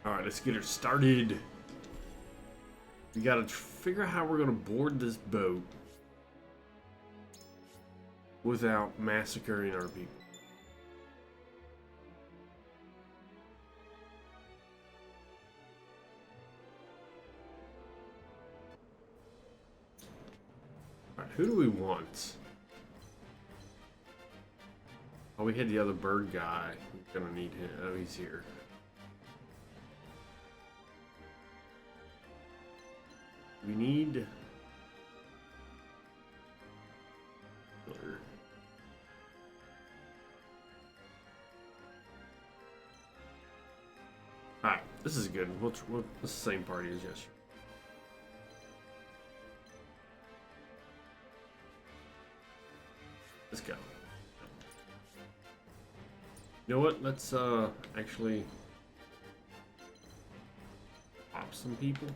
Alright, let's get her started. We gotta figure out how we're gonna board this boat without massacring our people. Alright, who do we want? Oh, we had the other bird guy. We're gonna need him. Oh, he's here. We need... Alright, this is good. It's the same party as yesterday. Let's go. You know what? Let's actually pop some people.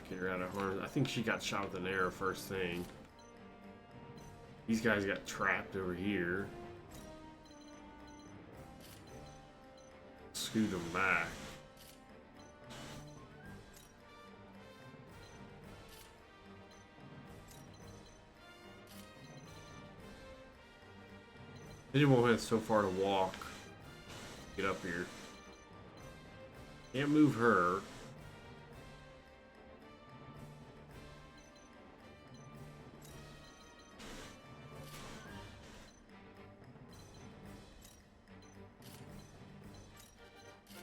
Get her out of harm. I think she got shot with an arrow first thing. These guys got trapped over here. Scoot them back. They didn't want so far to walk. Get up here. Can't move her.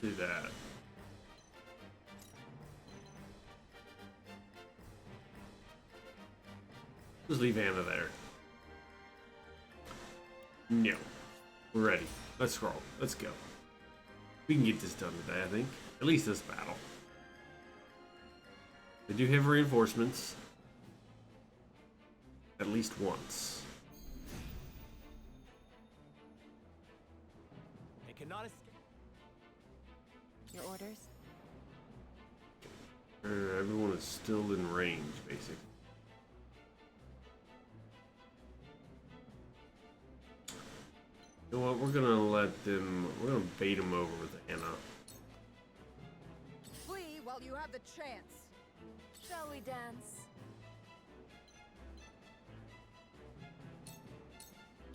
Do that. Just leave Anna there. No. We're ready. Let's scroll. Let's go. We can get this done today, I think. At least this battle. They do have reinforcements. At least once. They cannot escape. Your orders? Everyone is still in range, basically. You know what? We're gonna let them. We're gonna bait them over with Anna. Flee while you have the chance. Shall we dance?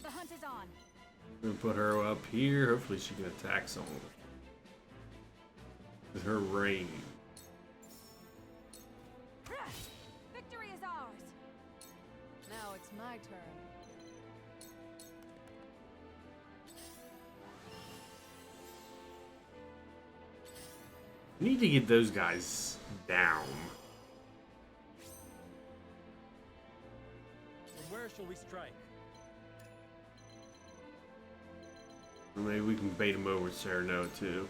The hunt is on. We're gonna put her up here. Hopefully, she can attack someone with her range. Victory is ours. Now it's my turn. We need to get those guys down. From where shall we strike? Maybe we can bait them over with Sereno too.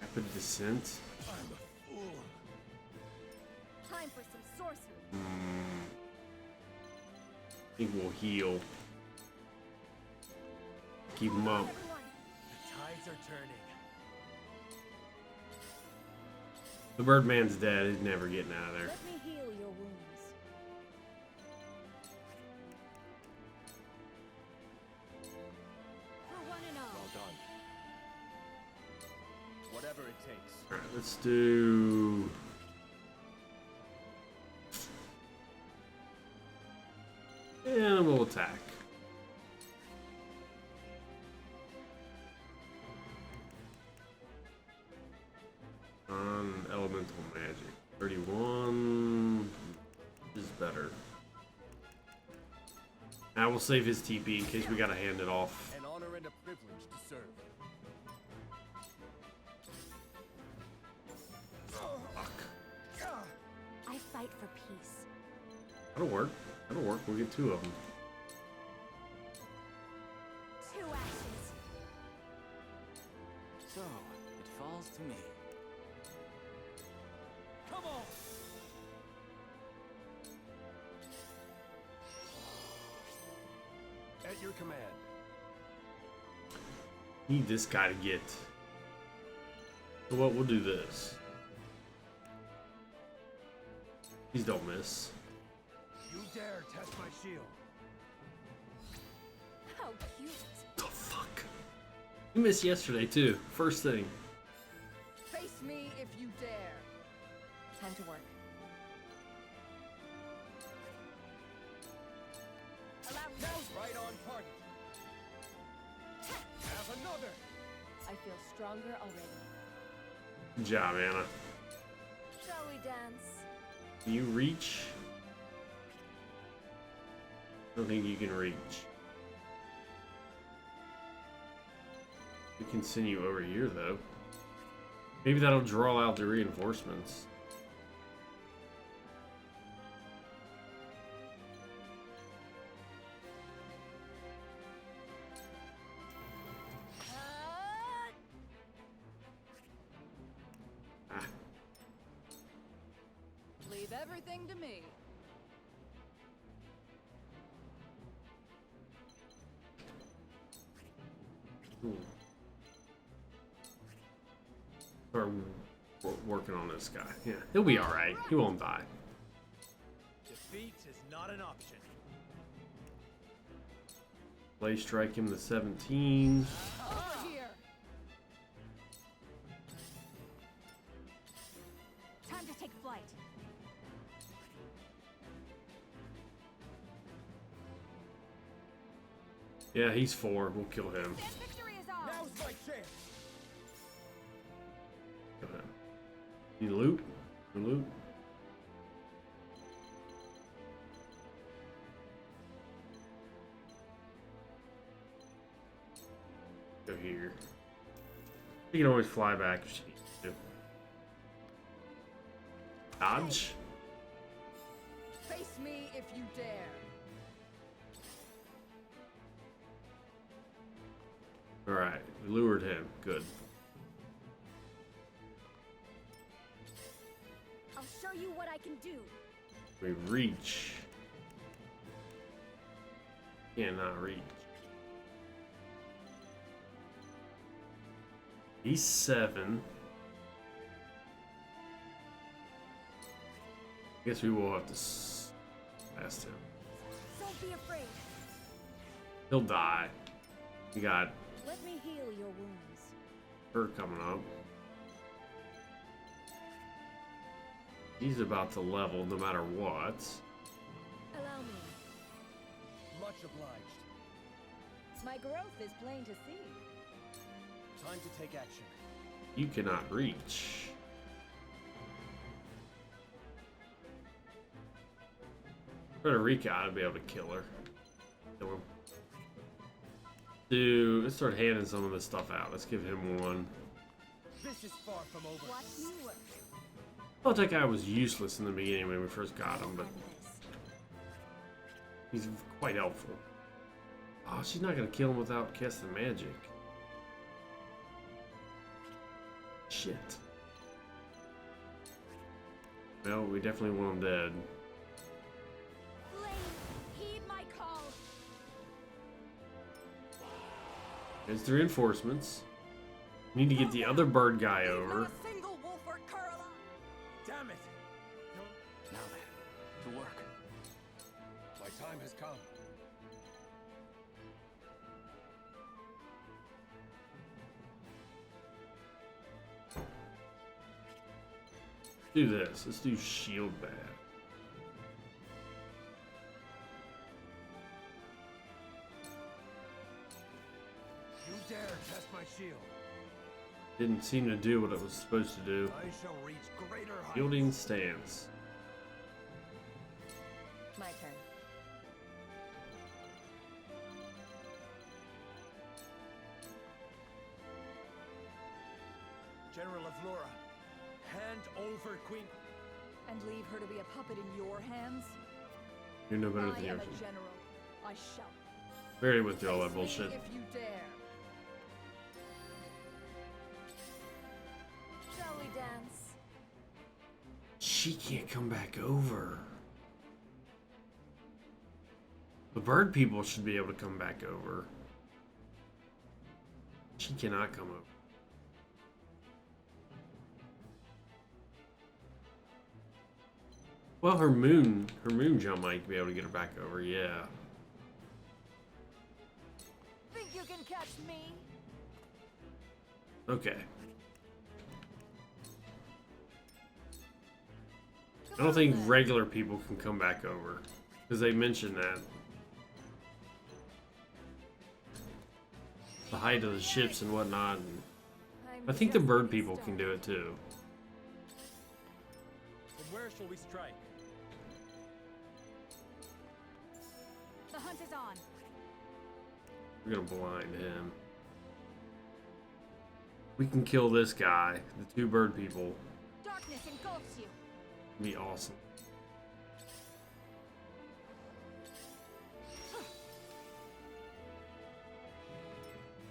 Rapid descent. I'm a fool. Time for some sorcery. I think we'll heal. Keep them up. Everyone, The tides are turning. The Birdman's dead. He's never getting out of there. let me heal your wounds. For one and all. Well done. Whatever it takes. Alright, let's do... And we'll attack. On elemental magic. 31 is better. I will save his TP in case we gotta hand it off. An honor and a privilege to serve. Fuck. I fight for peace. That'll work. That'll work. We'll get two of them. 2 ashes. So, it falls to me. Come on! At your command. Need this guy to get. So what? We'll do this. Please don't miss. You dare test my shield. How cute. The fuck? You missed yesterday too. First thing. Face me if you dare. Time to work. Allow me. Now's right on target. Have another. I feel stronger already. Good job, Anna. Shall we dance? Can you reach? I don't think you can reach. We can send you over here though. Maybe that'll draw out the reinforcements. Ah, Leave everything to me. cool. Start working on this guy. Yeah, he'll be alright. He won't die. Defeat is not an option. Play strike him to 17. Over here. Time to take flight. Yeah, he's 4. We'll kill him. And victory is ours. Now's my chance. Kill him. Need loot? No loot? Go here. You can always fly back if you need to. Dodge? Face me if you dare. Alright, we lured him. Good. I'll show you what I can do. We reach. Cannot reach. He's 7. Guess we will have to past him. Don't be afraid. He'll die. We got Let me heal your wounds. her coming up. He's about to level no matter what. Allow me. Much obliged. My growth is plain to see. Time to take action. You cannot reach. Frederica ought to be able to kill her. Kill him. Dude, let's start handing some of this stuff out. Let's give him one. This is far from over. Watch me work. I thought that guy was useless in the beginning when we first got him, but End this. he's quite helpful. Oh, she's not gonna kill him without casting magic. Shit. Well, we definitely want him dead. Flame, heed my call. There's the reinforcements. We need to get the other bird guy over. Not a single wolf or cur alive. Damn it! Now then, to work. My time has come. Do this. Let's do shield bad. You dare test my shield. Didn't seem to do what it was supposed to do. I shall reach greater heights. Shielding stance. My turn. General of Laura, hand over Queen. And leave her to be a puppet in your hands? You're no better I than am yours. a general. I shall. Barely went through all that Face me bullshit. if you dare. Shall we dance? She can't come back over. The bird people should be able to come back over. She cannot come over. Well, her moon jump might be able to get her back over, yeah. Think you can catch me? Okay. I don't think regular people can come back over. Because they mentioned that. The height of the ships and whatnot. And I think the bird people can do it too. From where shall we strike? The hunt is on. We're gonna blind him. We can kill this guy, the two bird people. Darkness engulfs you. Be awesome.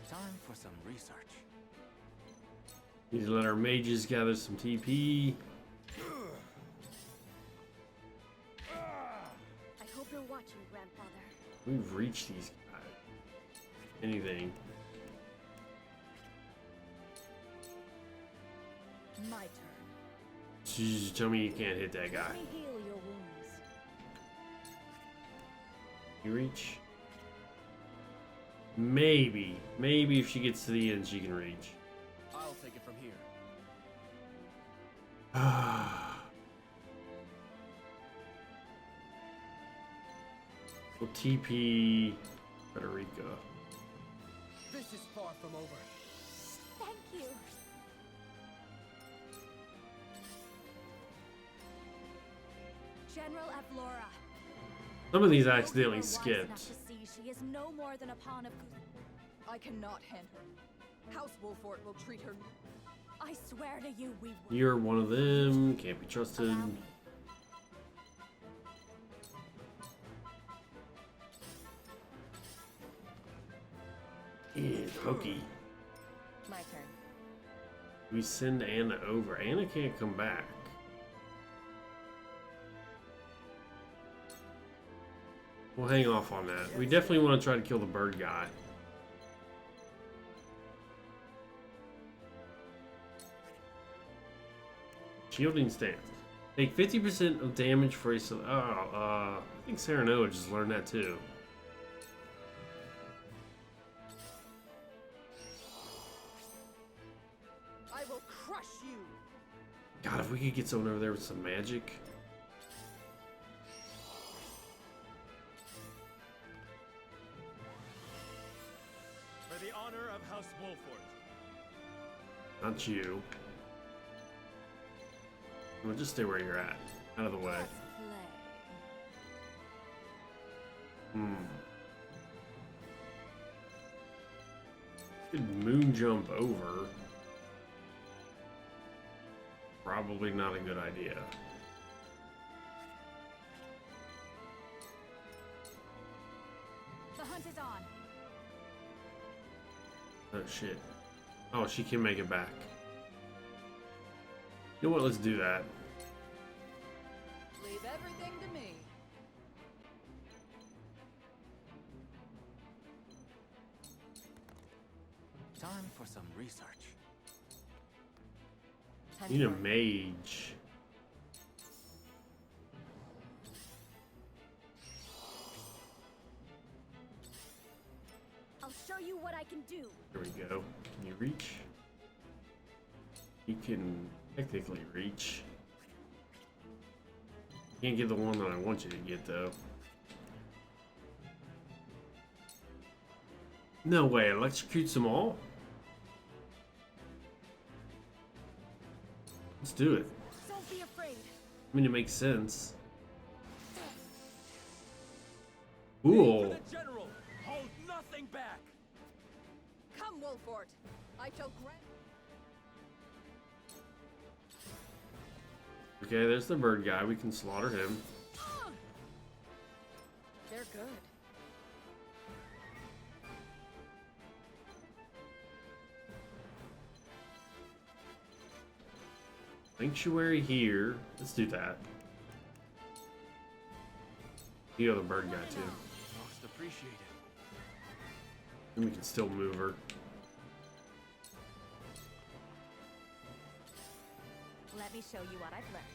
Time for some research. Need to let our mages gather some TP. I hope you're watching, Grandfather. We've reached these guys. Anything. My turn. Jeez, tell me you can't hit that guy. Let me heal your wounds. You reach? Maybe. Maybe if she gets to the end, she can reach. I'll take it from here. We'll TP Frederica. This is far from over. Thank you. General Avlora. Some of these I Though accidentally you are wise skipped. enough to see she is no more than a pawn of I cannot hand her. House Wolfort will treat her. I swear to you, we will. You're one of them. Can't be trusted. Allow me. Yeah, pokey. My turn. We send Anna over. Anna can't come back. We'll hang off on that. We definitely want to try to kill the bird guy. Shielding stance. Take 50% of damage for a... I think Serenoa just learned that too. I will crush you. God, if we could get someone over there with some magic. For the honor of House Wolfort. Not you. Well, just stay where you're at. Out of the way. Let's play. Could moon jump over. Probably not a good idea. The hunt is on. Oh shit. Oh, she can make it back. You know what? Let's do that. Leave everything to me. Time for some research. Need a mage. I'll show you what I can do. Here we go. Can you reach? You can technically reach. Can't get the one that I want you to get though. No way, electrocutes them all? Let's do it. Don't be afraid. I mean, it makes sense. For Cool. the general, hold nothing back. Come, Wolfort. I shall grant. Okay, there's the bird guy. We can slaughter him. They're good. Sanctuary here. Let's do that. You know the bird guy too. Most appreciate it. And we can still move her. Let me show you what I've learned.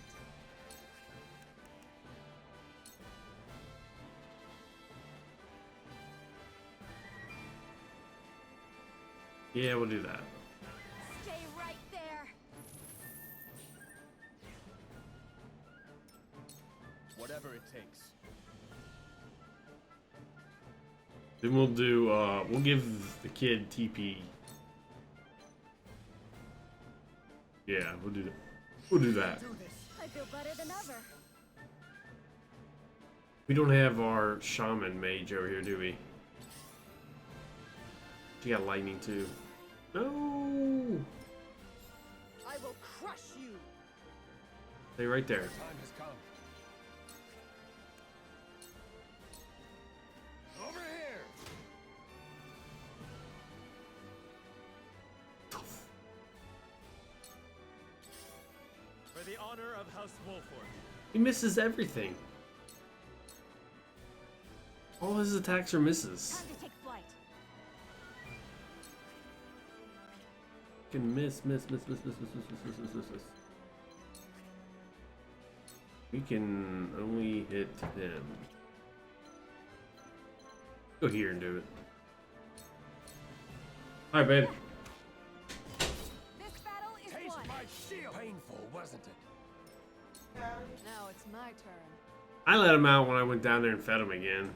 Yeah, we'll do that. Stay right there. Whatever it takes. Then we'll do, we'll give the kid TP. Yeah, we'll do that. We'll do that. I feel better than ever. We don't have our shaman mage over here, do we? She got lightning too. No! I will crush you. Stay right there. Time has come. Over here. For the honor of House Wolford. He misses everything. All his attacks are misses. Time to take flight. Can miss. We can only hit him. Go here and do it. Alright, babe. This battle is Taste won. my shield. Painful, wasn't it? Now it's my turn. I let him out when I went down there and fed him again.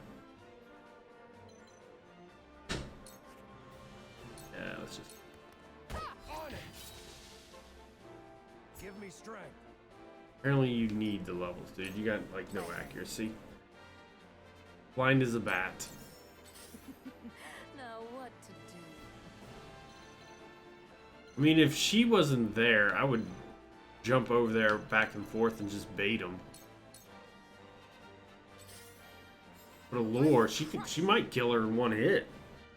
Yeah, let's just... On it. Give me strength. Apparently you need the levels, dude. You got, like, no accuracy. Blind as a bat. Now what to do? I mean, if she wasn't there, I would jump over there back and forth and just bait him. But a lore, she might kill her in one hit.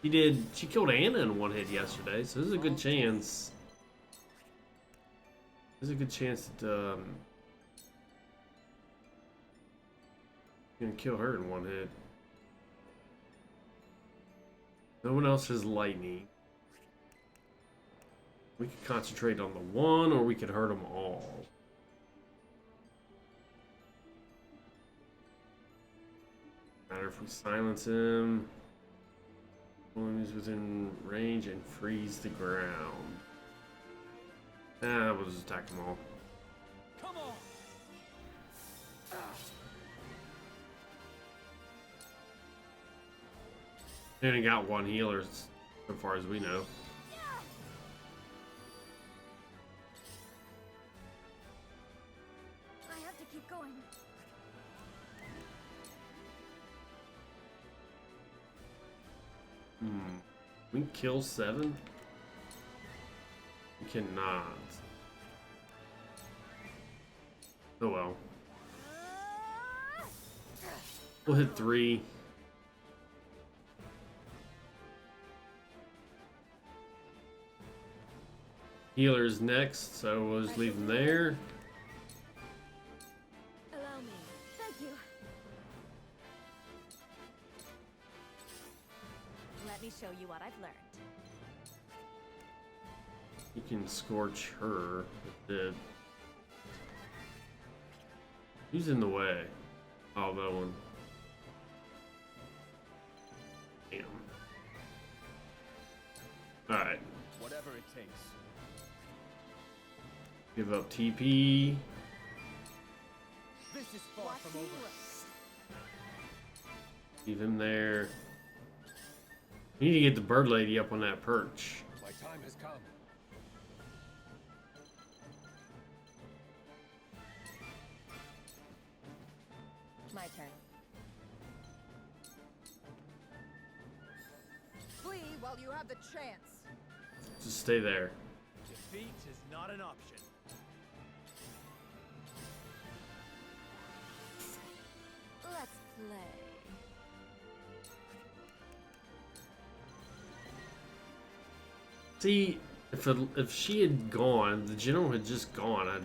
She killed Anna in one hit yesterday, so there's a good chance. There's a good chance that gonna kill her in one hit. No one else has lightning. We could concentrate on the one, or we could hurt them all. Matter if we silence him. Enemies within range and freeze the ground. We'll just attack them all. Come on. They only got one healer, so far as we know. I have to keep going. We can kill 7? We cannot. Oh well. We'll hit 3. Healer's next, so we'll just leave him there. Allow me. Thank you. Let me show you what I've learned. You can scorch her with it. Who's in the way? Oh, that one. Damn. Alright. Whatever it takes. Give up TP. This is far from over. Leave him there. We need to get the bird lady up on that perch. My time has come. My turn. Flee while you have the chance. Just stay there. Defeat is not an option. Let's play. See, if she had gone, the general had just gone, I'd...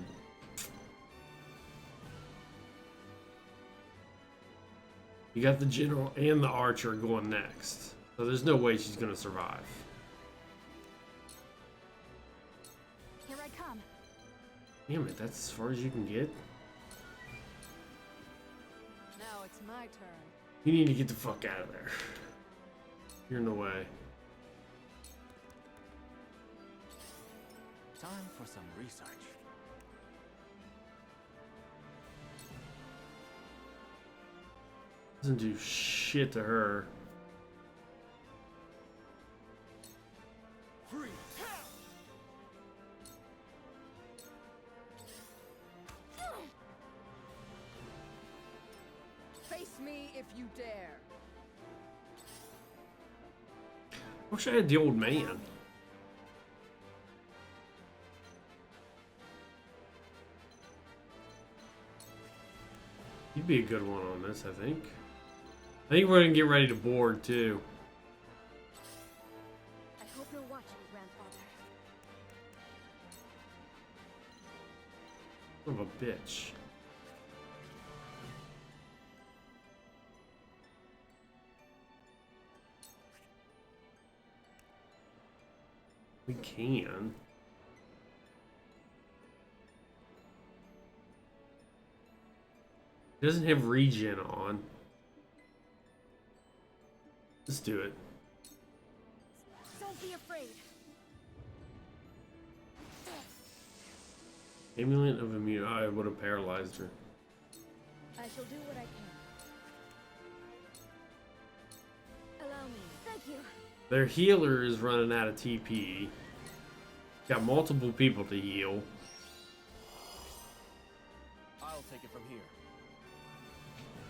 You got the general and the archer going next. So there's no way she's gonna survive. Here I come. Damn it, that's as far as you can get? Now it's my turn. You need to get the fuck out of there. You're in the way. Time for some research. Doesn't do shit to her. Free. Face me if you dare. Wish I had the old man. He'd be a good one on this, I think. I think we're gonna get ready to board too. I hope you're watching, Grandfather. Son of a bitch. We can. It doesn't have regen on. Let's do it. Don't be afraid. Amulet of immunity. I would have paralyzed her. I shall do what I can. Allow me. Thank you. Their healer is running out of TP. Got multiple people to heal. I'll take it from here.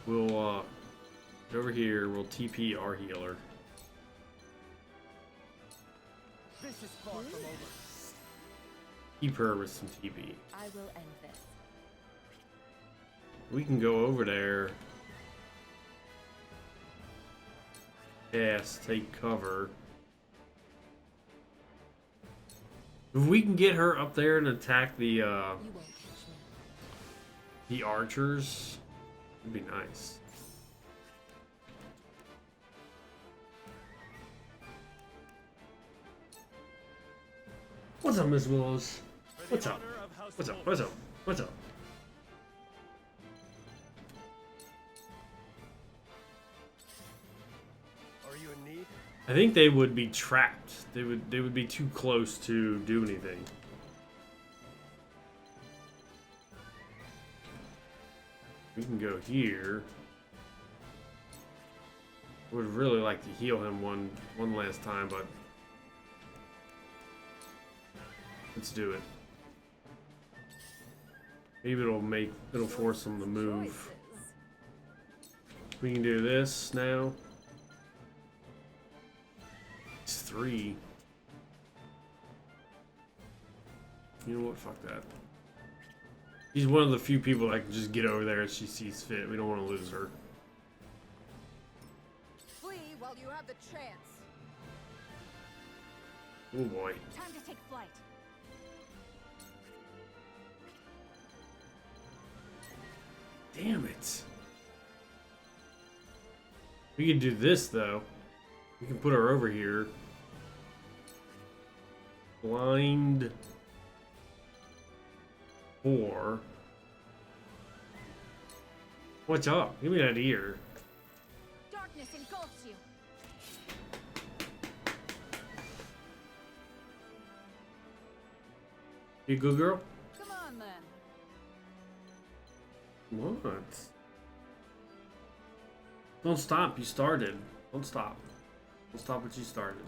We'll get over here. We'll TP our healer. This is far from over. Keep her with some TP. I will end this. We can go over there. Yes, take cover. If we can get her up there and attack the You won't catch me. the archers, it'd be nice. What's up, Miss Willows? For the What's up? honor of House What's up? Wolf. What's up? What's up? Are you in need? I think they would be trapped. They would be too close to do anything. We can go here. Would really like to heal him one last time, but let's do it. Maybe it'll force him to move. Choices. We can do this now. It's 3. You know what? Fuck that. She's one of the few people that can just get over there as she sees fit. We don't want to lose her. Flee while you have the chance. Oh boy. Time to take flight. Damn it. We can do this though. We can put her over here. Blind 4. What's up? Give me that ear. Darkness engulfs you. You good girl? Come on then. What? Don't stop. You started. Don't stop. Don't stop what you started.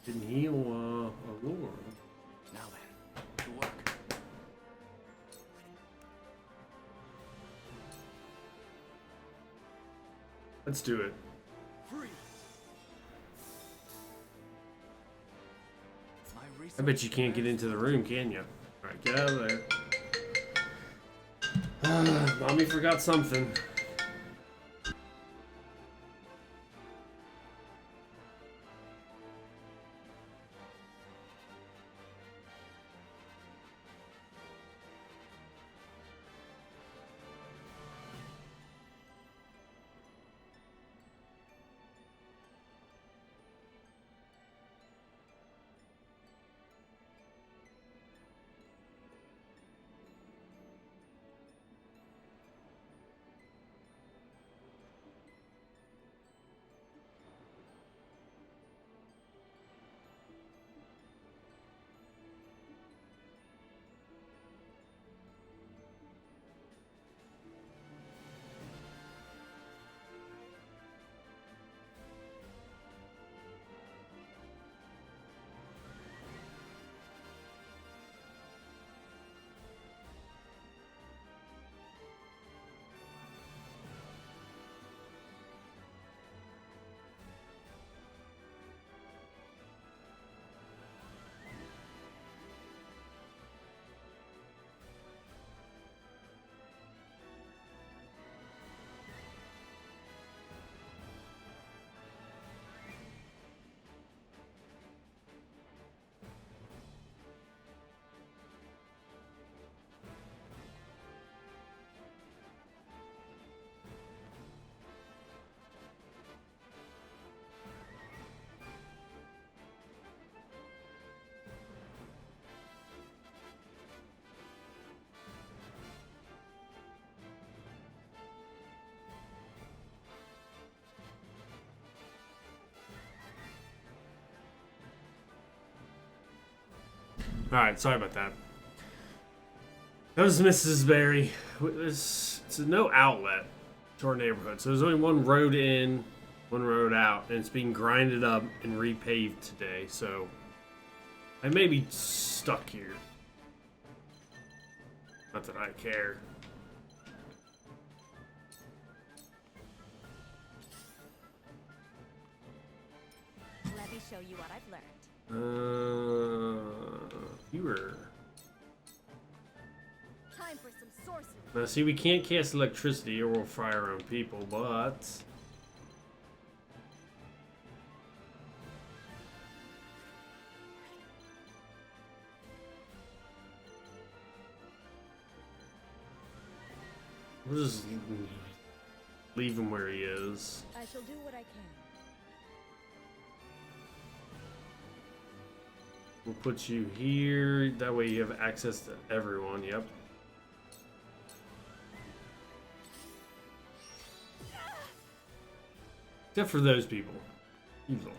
Didn't heal Allure. Now then, to work. Let's do it. Free. My research I bet you can't get into the room, can you? Alright, get out of there. Mommy forgot something. Alright, sorry about that. That was Mrs. Berry. It's no outlet to our neighborhood. So there's only one road in, one road out, and it's being grinded up and repaved today. So I may be stuck here. Not that I care. Let me show you what I've learned. Viewer. Time for some sorcery. Now, see, we can't cast electricity or we'll fry our own people, but we'll just leave him where he is. I shall do what I can. We'll put you here. That way you have access to everyone. Yep. Except for those people. You look.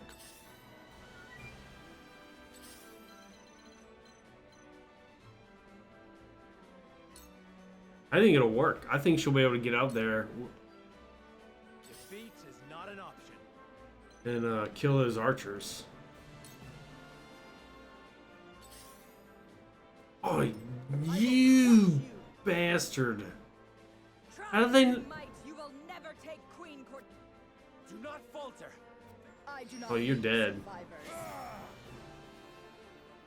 I think it'll work. I think she'll be able to get out there Defeat is not an option. and kill those archers. Oh, you bastard! How did they? Might, you will never take Queen Court. Do not falter. I do not. Oh, you're hate dead. survivors.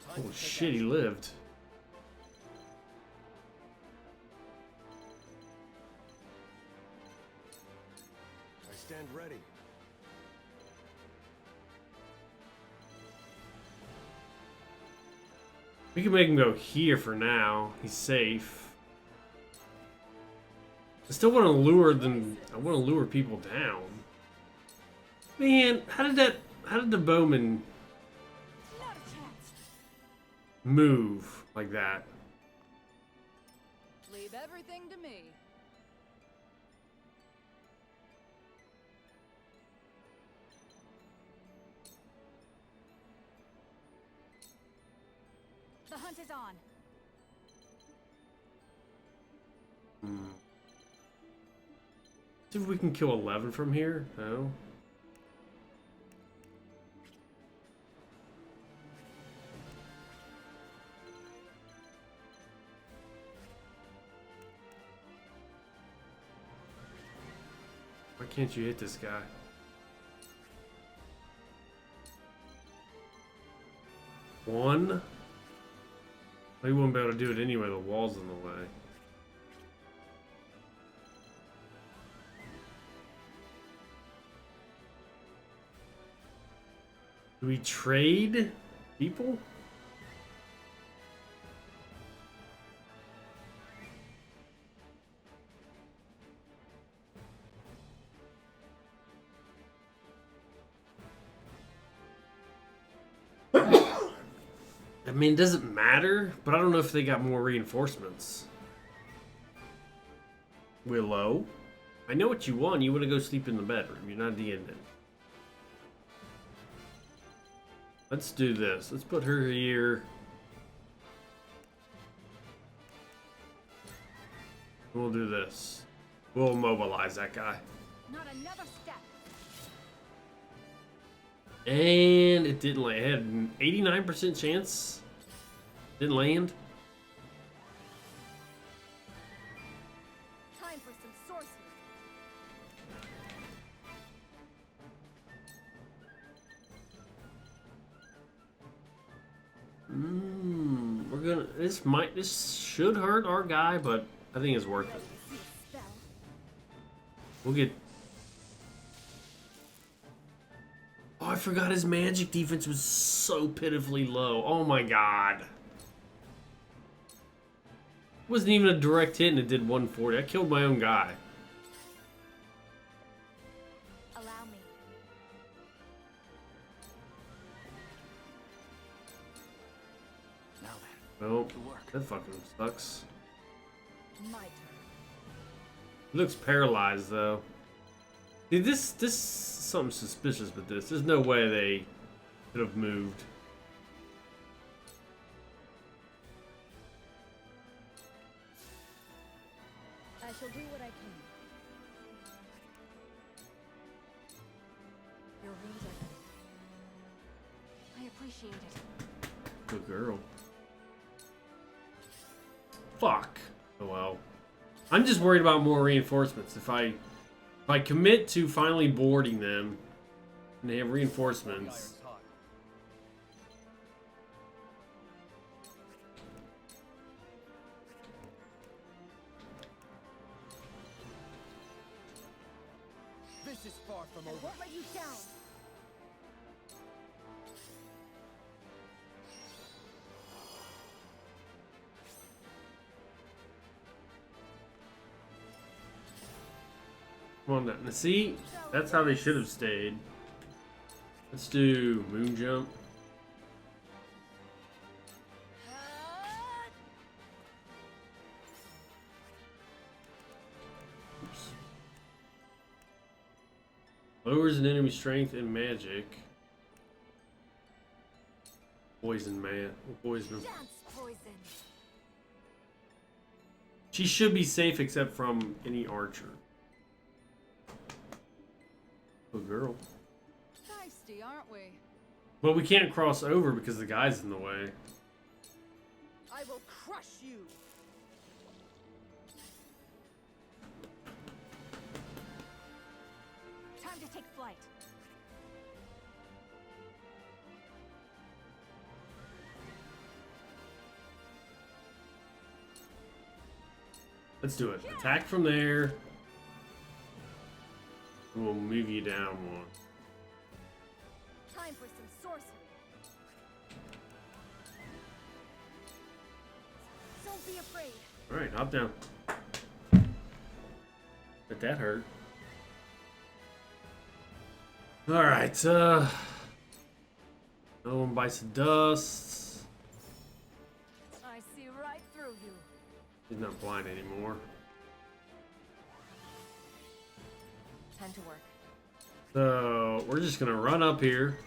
Time Oh to take shit, he action. lived. I stand ready. We can make him go here for now. He's safe. I still want to lure them. I want to lure people down. Man, how did the bowman Not a chance. move like that? Leave everything to me. The hunt is on. See if we can kill 11 from here. No. Why can't you hit this guy? One? Well, you wouldn't be able to do it anyway, the wall's in the way. Do we trade people? I mean, it doesn't matter, but I don't know if they got more reinforcements. Willow, I know what you want. You want to go sleep in the bedroom. You're not the ending. Let's do this. Let's put her here. We'll do this. We'll mobilize that guy. Not another step. And it didn't land. It had an 89% chance. Didn't land. Time for some sorcery. We're gonna. This should hurt our guy, but I think it's worth it. See a spell. We'll get. Oh, I forgot his magic defense was so pitifully low. Oh my god. It wasn't even a direct hit and it did 140. I killed my own guy. Allow me. Now then, Well, to work. that fucking sucks. My turn. He looks paralyzed though. Dude, this something suspicious with this. There's no way they could have moved. I shall do what I can. Your rings are ready. I appreciate it. Good girl. Fuck. Oh well. I'm just worried about more reinforcements. If I commit to finally boarding them and they have reinforcements. This is far from I over. won't let you down. Come on now. Now see, that's how they should have stayed. Let's do moon jump. Oops. Lowers an enemy strength and magic. Poison man. Poison. Dance poison. She should be safe except from any archer. Good girl. Feisty, aren't we? But we can't cross over because the guy's in the way. I will crush you. Time to take flight. Let's do it. Attack from there. And we'll move you down one. Time for some sorcery. Don't be afraid. Alright, hop down. But that hurt. Alright, another one bites the dust. I see right through you. He's not blind anymore. Time to work. So we're just gonna run up here.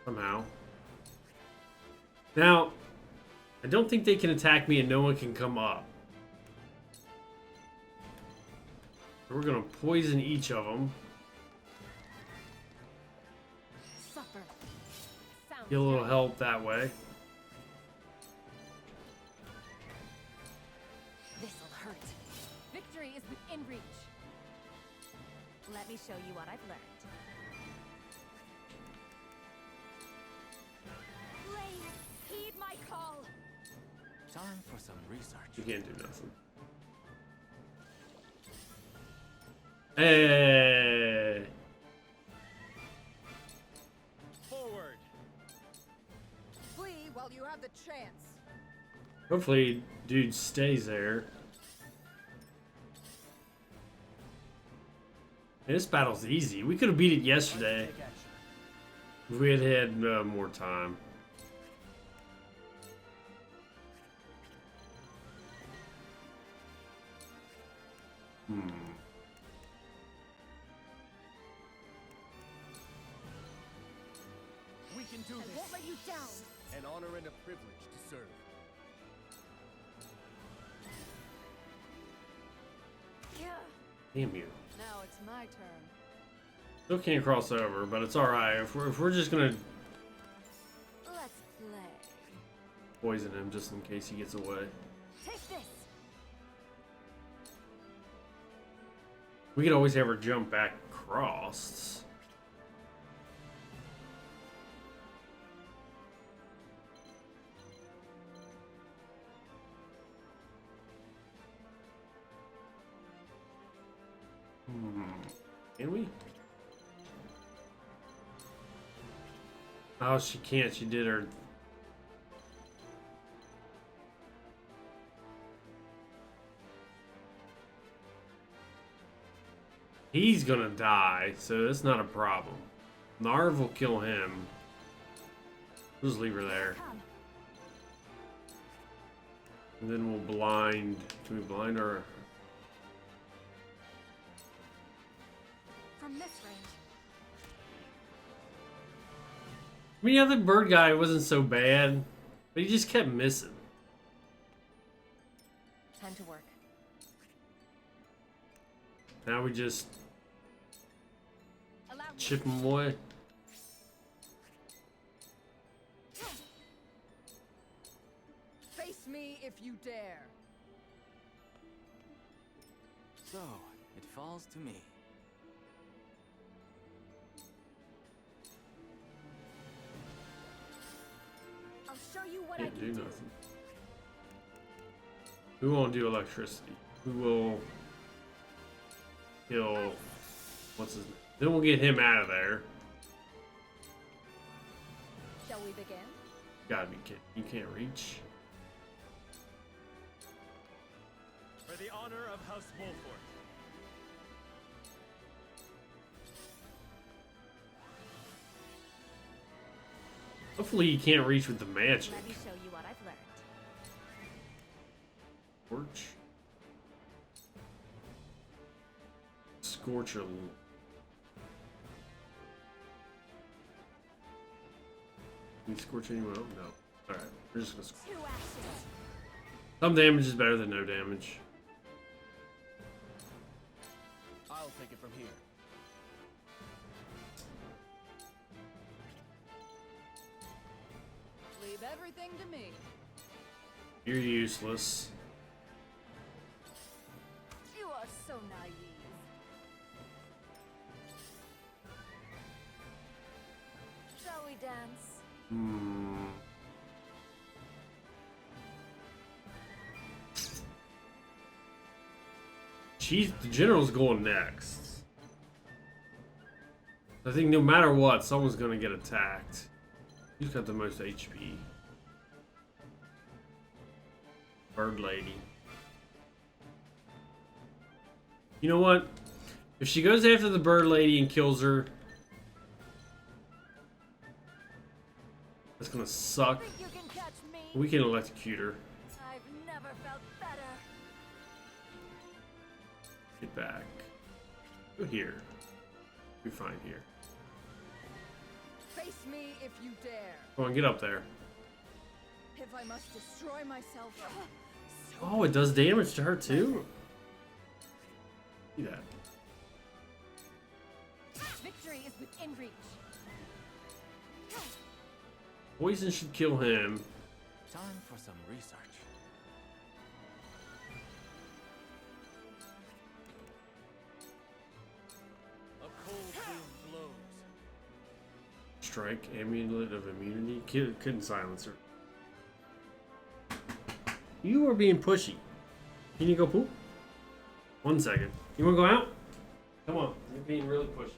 Somehow. Now, I don't think they can attack me and no one can come up. So we're gonna poison each of them. Suffer. Sounds Get a little good. help that way. This'll hurt. Victory is within reach. Let me show you what I've learned. Blade, heed my call. Time for some research. You can't do nothing. Hey! Forward. Flee while you have the chance. Hopefully, dude stays there. This battle's easy. We could have beat it yesterday Take action. if we had had more time. We can do I won't this. let you down. An honor and a privilege to serve. Yeah. Damn you. Now it's my turn. Still can't cross over, but it's alright. If we're just gonna Let's play. poison him just in case he gets away. Take this. We could always have her jump back across. Can we? Oh, she can't. She did her. He's gonna die, so that's not a problem. Narv will kill him. We'll just leave her there. Come. And then we'll blind. Can we blind her? From this range. I mean, yeah, the bird guy wasn't so bad, but he just kept missing. Time to work. Now we just Allow me. chip them away. Face me if you dare. So, it falls to me. I'll show you what I Can't can do do. nothing. Who won't do electricity? Who will kill? What's his name? Then we'll get him out of there. Shall we begin? Gotta be kidding. You can't reach. For the honor of House Wolford. Hopefully you can't reach with the magic. Let me show you what I've learned. Scorch. Scorch a little. Can you scorch anyone else? No. Alright, we're just gonna scorch. 2 actions. Some damage is better than no damage. I'll take it from here. Leave everything to me. You're useless. You are so naive. Shall we dance? Hmm. The general's going next. I think no matter what, someone's gonna get attacked. Who's got the most HP? Bird Lady. You know what? If she goes after the Bird Lady and kills her, that's gonna suck. Think you can catch me? We can electrocute her. I've never felt better. Get back. Go here. Be fine here. Face me if you dare. Come on, get up there. If I must destroy myself. Oh, it does damage to her too? See that. Victory is within reach. Poison should kill him. Time for some research. A cold wind blows. Strike, amulet of immunity. Couldn't silence her. You are being pushy. Can you go poop? 1 second. You wanna go out? Come on. You're being really pushy.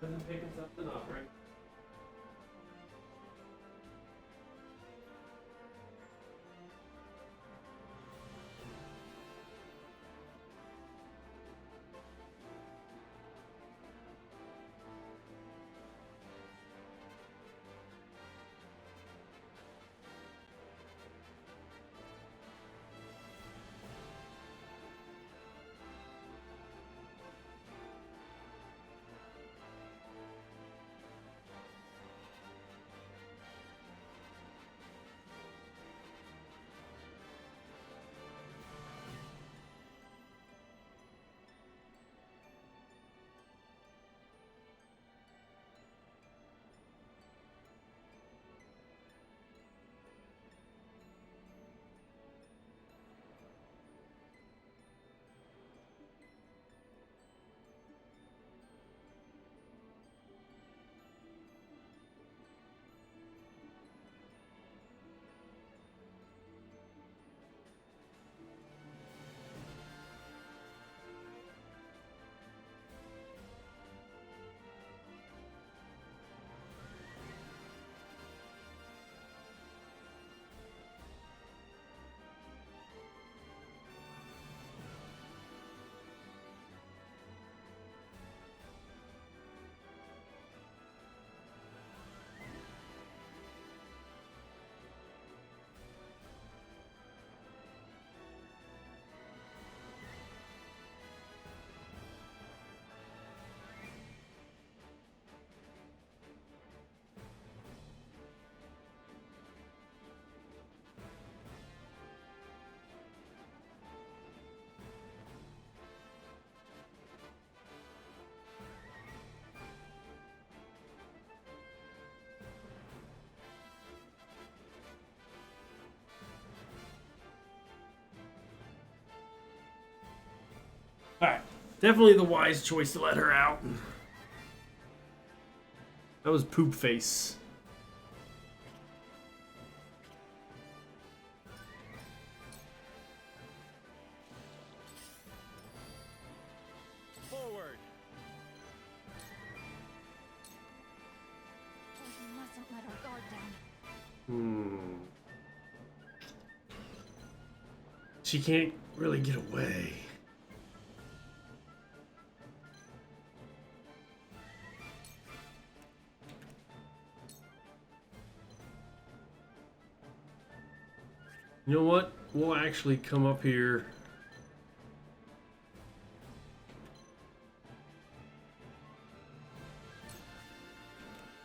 Isn't picking something up, right? Definitely the wise choice to let her out. That was poop face. Forward. We mustn't let our guard down. She can't really get away. You know what? We'll actually come up here.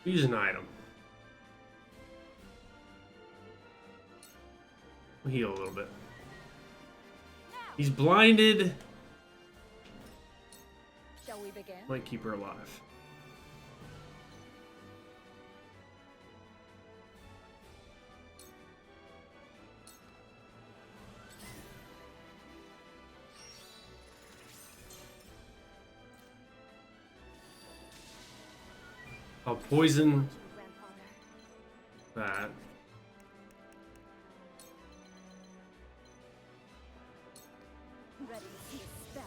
Use an item. We'll heal a little bit. He's blinded. Shall we begin? Might keep her alive. I'll poison that. Ready to see a spell?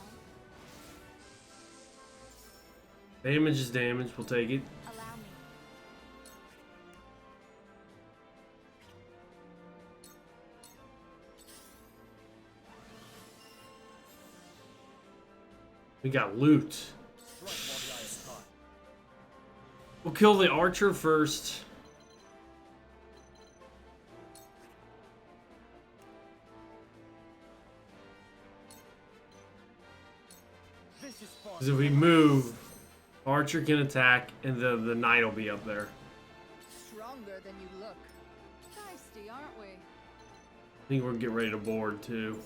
Damage is damage. We'll take it. Allow me. We got loot. Strike while the eye is hot. We'll kill the archer first. This is far Because if we move, archer can attack, and the knight will be up there. Stronger than you look. Feisty, aren't we? I think we're gonna get ready to board too.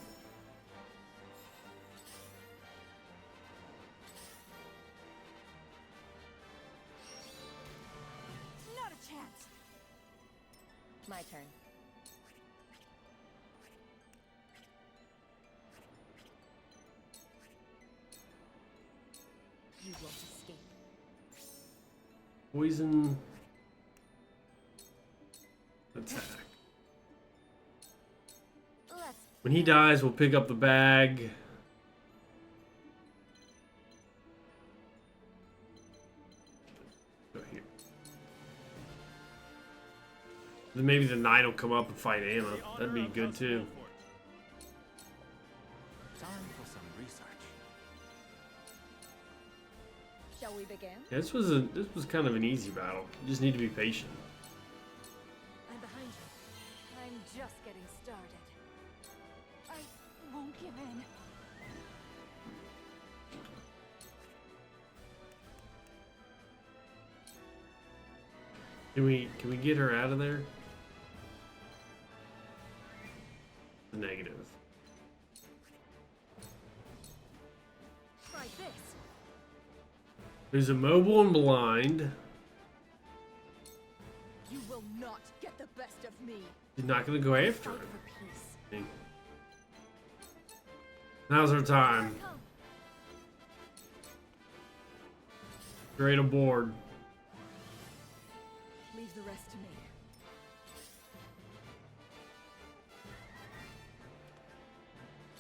Not a chance. My turn. You won't escape. Poison. Attack. Let's When he dies, we'll pick up the bag. Go here. Then maybe the knight will come up and fight Anna. That'd be good too. Time for some research. Shall we begin? Yeah, this was kind of an easy battle. You just need to be patient. I'm behind you. I'm just getting started. I won't give in. Can we get her out of there? The negative. Try this. There's immobile and blind. You will not get the best of me. He's not gonna go after Fight him. for peace. Now's our time. Come. Great aboard. Leave the rest to me.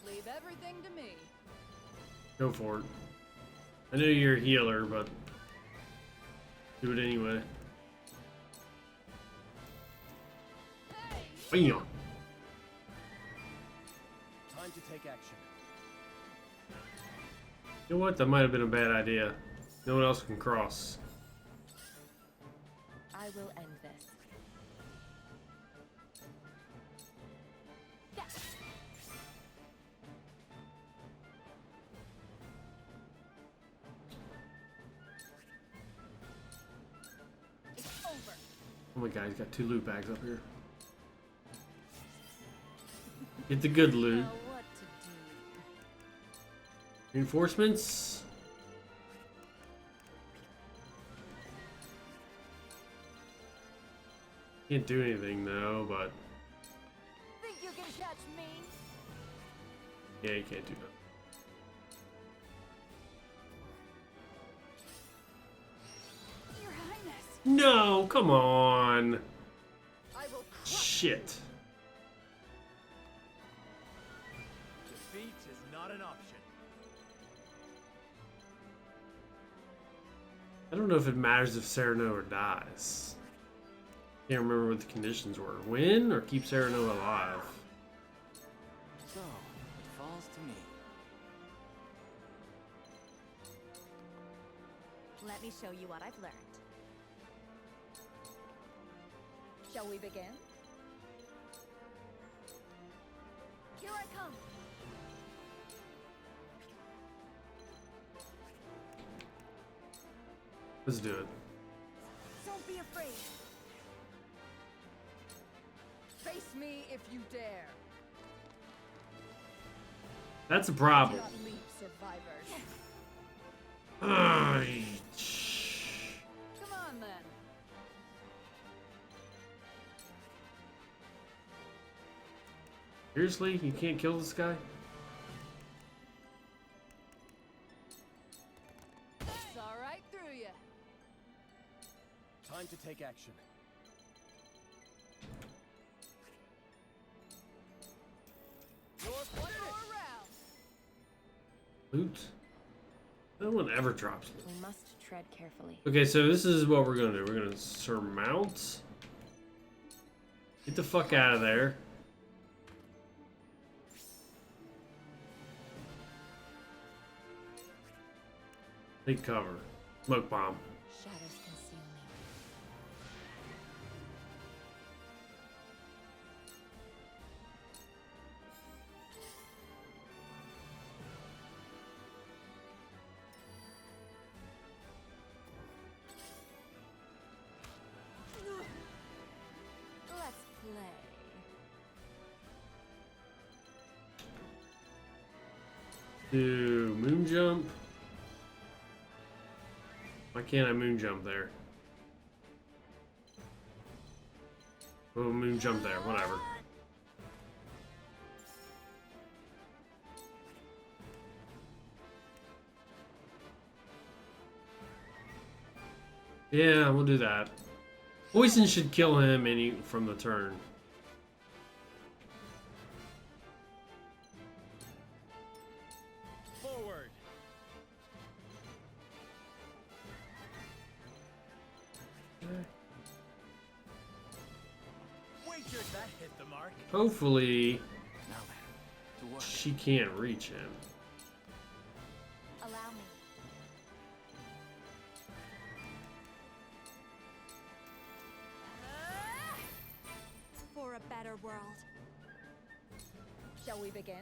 Leave everything to me. Go for it. I know you're a healer, but do it anyway. Bam! Time to take action. You know what? That might have been a bad idea. No one else can cross. I will end this. It's over. Oh my god, he's got 2 loot bags up here. Get the good loot. Now what to do? Reinforcements. Can't do anything though, but Think you can catch me? yeah, you can't do that. No, come on. I will crush Shit. Defeat is not an option. I don't know if it matters if Serenova dies. Can't remember what the conditions were. Win or keep Serenova alive? So, it falls to me. Let me show you what I've learned. Shall we begin? Here I come. Let's do it. Don't be afraid. Face me if you dare. That's a Do problem. not leave survivors. Ay, Come on then. Seriously? You can't kill this guy? Saw right through you. Time to take action. One more round. Loot? No one ever drops loot. We must tread carefully. Okay, so this is what we're gonna do. We're gonna surmount. Get the fuck out of there. Take cover. Smoke bomb. Shadows conceal me. Let's play. Do moon jump. Why can't I moon jump there? Oh, moon jump there, whatever. Yeah, we'll do that. Poison should kill him from the turn. Forward. Wager that hit the mark. Hopefully, Now then, to work. she can't reach him. Allow me. For a better world. Shall we begin?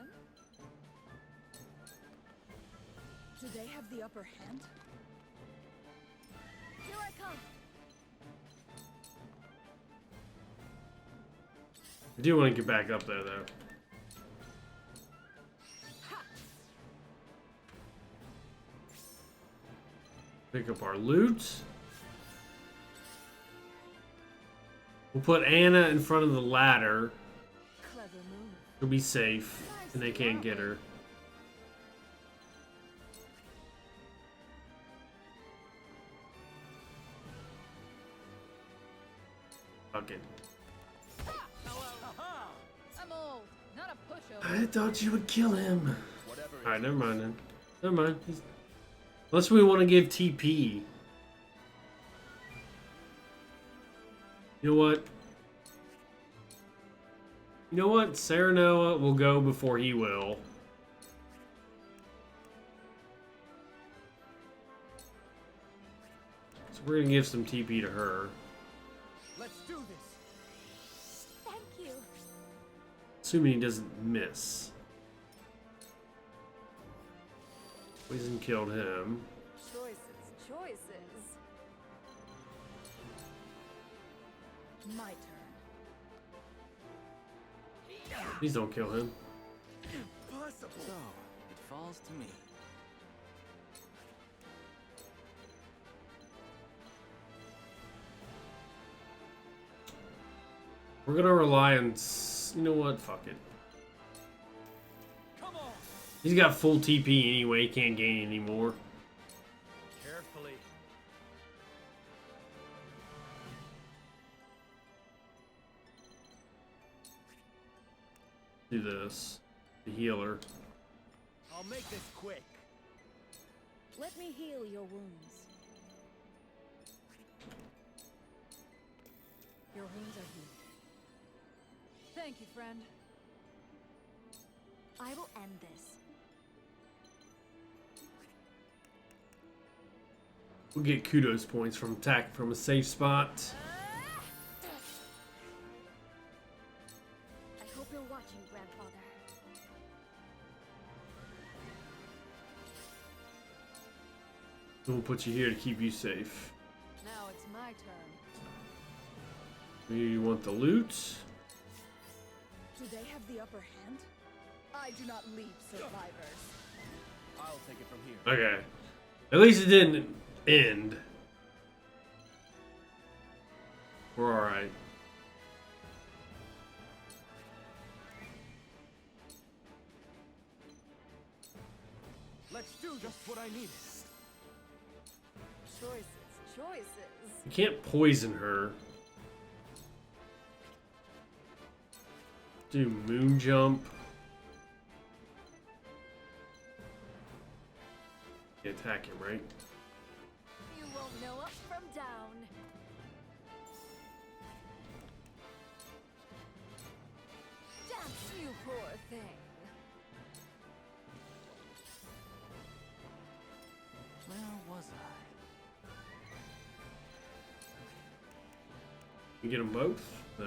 Do they have the upper hand? Here I come. I do want to get back up there, though. Pick up our loot. We'll put Anna in front of the ladder. Clever move. She'll be safe, and they can't get her. Fuck it. I'm old, not a pushover. I thought you would kill him. Whatever. Alright, never mind then. Never mind. Unless we want to give TP. You know what? You know what? Serenova will go before he will. So we're gonna give some TP to her. Let's do this. Thank you. Assuming he doesn't miss. Poison killed him. Choices, choices. My turn. Please don't kill him. Impossible. So, it falls to me. We're gonna rely on... You know what? Fuck it. Come on. He's got full TP anyway. He can't gain anymore. Carefully. do this. The healer. I'll make this quick. Let me heal your wounds. Your wounds are healed. Thank you, friend. I will end this. We'll get kudos points from attack from a safe spot. I hope you're watching, Grandfather. We'll put you here to keep you safe. Now it's my turn. You want the loot? Do they have the upper hand? I do not leave survivors. I'll take it from here. Okay. At least it didn't end. We're alright. Let's do just what I needed. Choices. You can't poison her. Do moon jump. You attack him, right? You won't know up from down. Dance, you poor thing. Where was I? You get them both? No.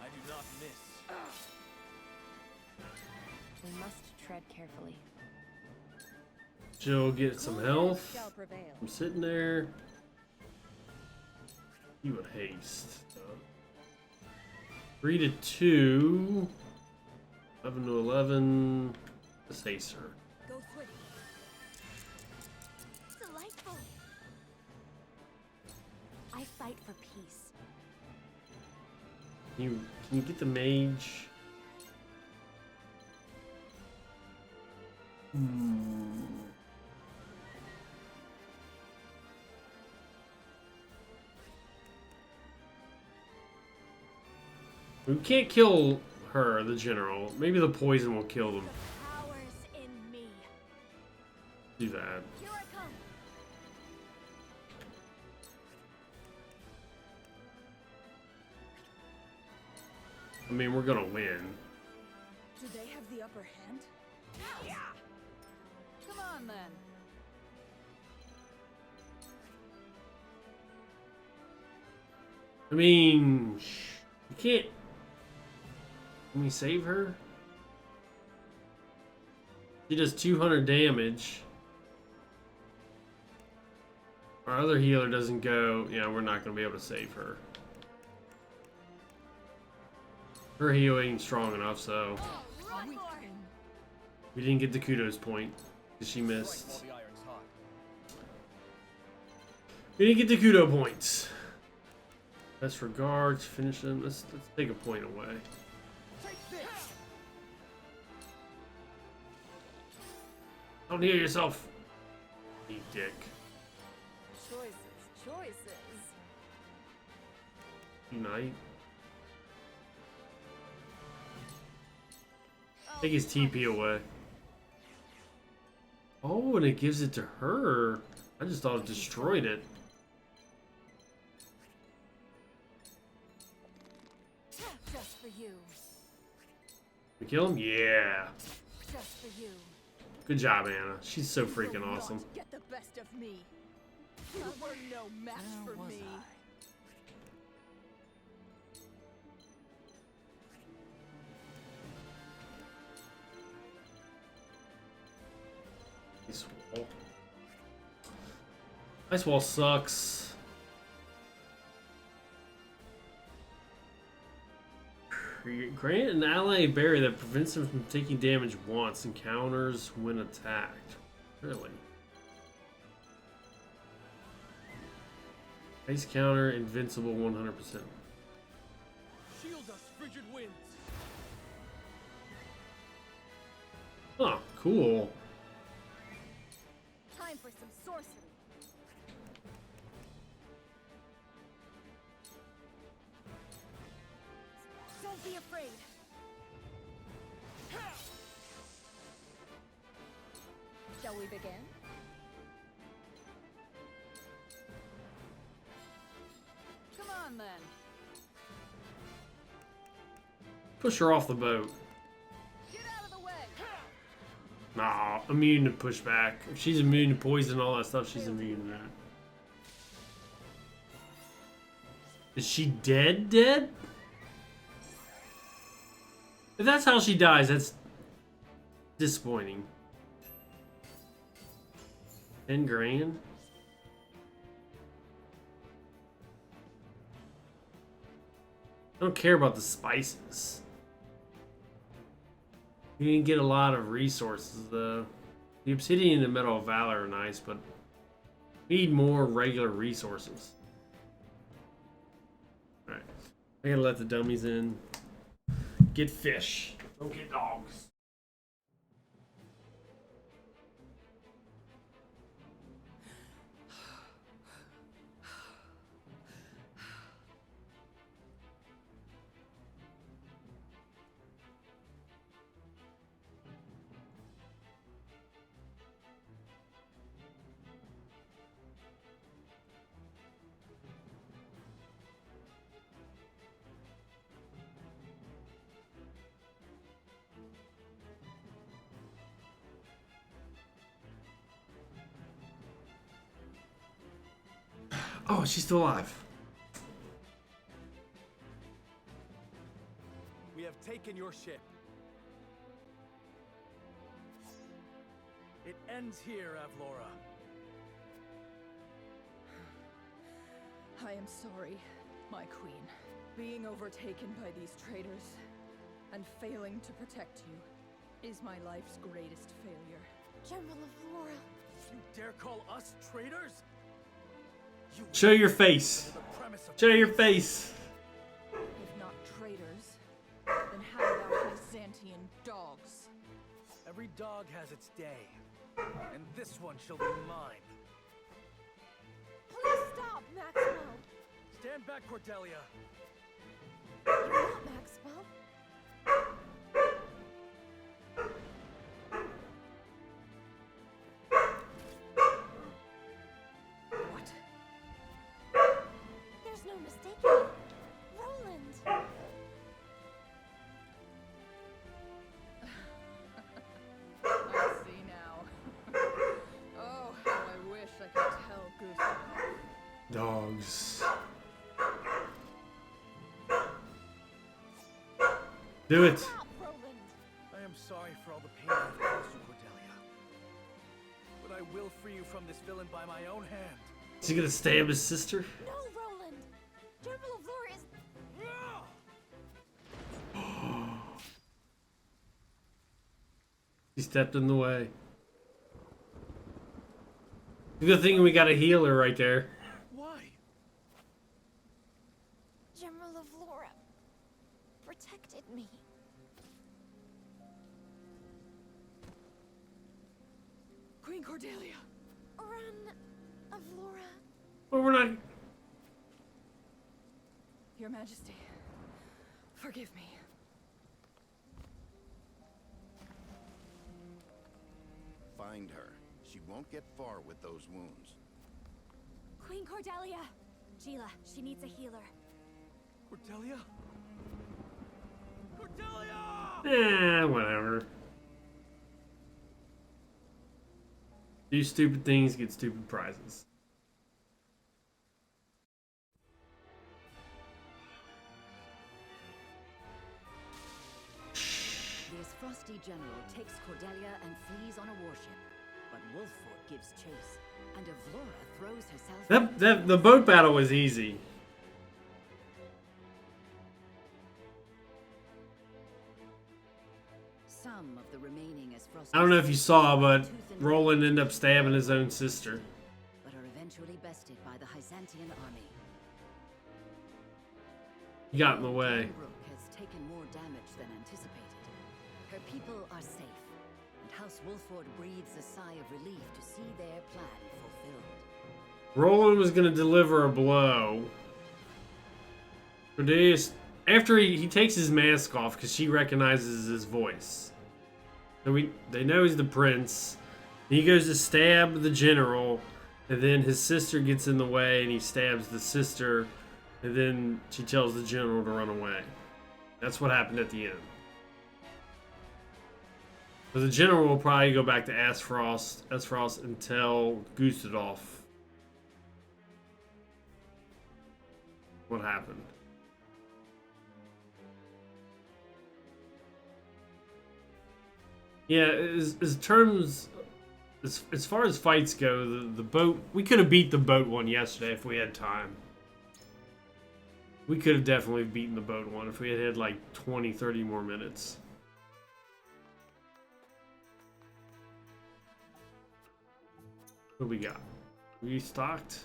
I do not miss. We must tread carefully. Jill, get some health. Shall prevail. I'm sitting there. You would haste. 3 to 2. 11 to 11. Let's haste her. Go swift. Delightful. I fight for peace. Can you get the mage? We can't kill her, the general. Maybe the poison will kill them. Powers in me. Do that. Here I come. I mean, we're gonna win. Do they have the upper hand? Yeah. Come on then. I mean, you can't. Can we save her? She does 200 damage. Our other healer doesn't go. Yeah, we're not going to be able to save her. Her heal ain't strong enough, so Run more. we didn't get the kudos point because she missed. While the iron's hot. We didn't get the kudo points. Best regards, finish them. Let's take a point away. Take this. Don't heal yourself, you dick. Choices. Unite. Take his TP away. Oh, and it gives it to her. I just thought it destroyed it. Just for you. We kill him? Yeah. Just for you. Good job, Anna. She's so You will freaking not awesome. Get the best of me. You were no match Where for was me. I? Ice wall. Ice wall sucks. Grant an ally a berry that prevents him from taking damage once and counters when attacked. Really? Ice counter, invincible 100%. Shield us, frigid winds. Huh, cool. Time for some sorcery. Don't be afraid. Shall we begin? Come on, then. Push her off the boat. Get out of the way. Nah, immune to pushback. If she's immune to poison and all that stuff, she's immune to that. Is she dead? Dead? If that's how she dies, that's disappointing. 10 grand? I don't care about the spices. You didn't get a lot of resources though. The obsidian and the metal of valor are nice, but we need more regular resources. Alright. I gotta let the dummies in. Get fish. Don't get dogs. Oh, she's still alive. We have taken your ship. It ends here, Avlora. I am sorry, my queen. Being overtaken by these traitors and failing to protect you is my life's greatest failure. General of Laura. You dare call us traitors? You Show your face. the premise of Show your face. If not traitors, then how about Byzantian dogs? every dog has its day, and this one shall be mine. Please stop, Maxwell. Stand back, Cordelia. You're not Maxwell. What? There's no mistaking it. Roland. I see now. Oh, how I wish I could tell Gustav. Dogs. Do it. Stop, Roland. I am sorry for all the pain I've caused you, Cordelia. But I will free you from this villain by my own hand. Is he gonna stab his sister? No, Roland. General of Laura is... He stepped in the way. Good thing we got a healer right there. Why? General of Laura protected me. Queen Cordelia. Ran of Laura. Well, we're not. Your Majesty, forgive me. Find her. She won't get far with those wounds. Queen Cordelia. Gila, she needs a healer. Cordelia? Cordelia! Whatever. Do stupid things, get stupid prizes. This frosty general takes Cordelia and flees on a warship, but Wolford gives chase, and Avlora throws herself. The boat battle was easy. Some of the remaining as frosty. I don't know if you saw, but Roland ended up stabbing his own sister. But are eventually bested by the Byzantine army. He got in the way. Brooke has taken more damage than anticipated. Her people are safe, and House Wolford breathes a sigh of relief to see their plan fulfilled. Roland was gonna deliver a blow. Cordelia after he takes his mask off because she recognizes his voice. So they know he's the prince. He goes to stab the general, and then his sister gets in the way, and he stabs the sister, and then she tells the general to run away. That's what happened at the end. So the general will probably go back to Aspharos and tell Gustadolf what happened. Yeah, as far as fights go, the boat, we could have beat the boat one yesterday if we had time. We could have definitely beaten the boat one if we had like 20, 30 more minutes. What do we got? Restocked?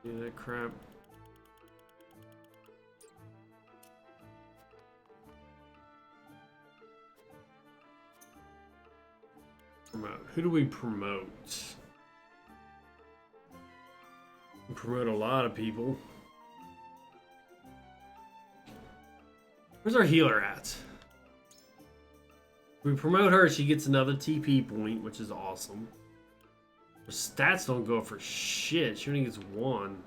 Yeah, that crap. Promote. Who do we promote? We promote a lot of people. Where's our healer at? We promote her, she gets another TP point, which is awesome. Her stats don't go up for shit. She only gets 1.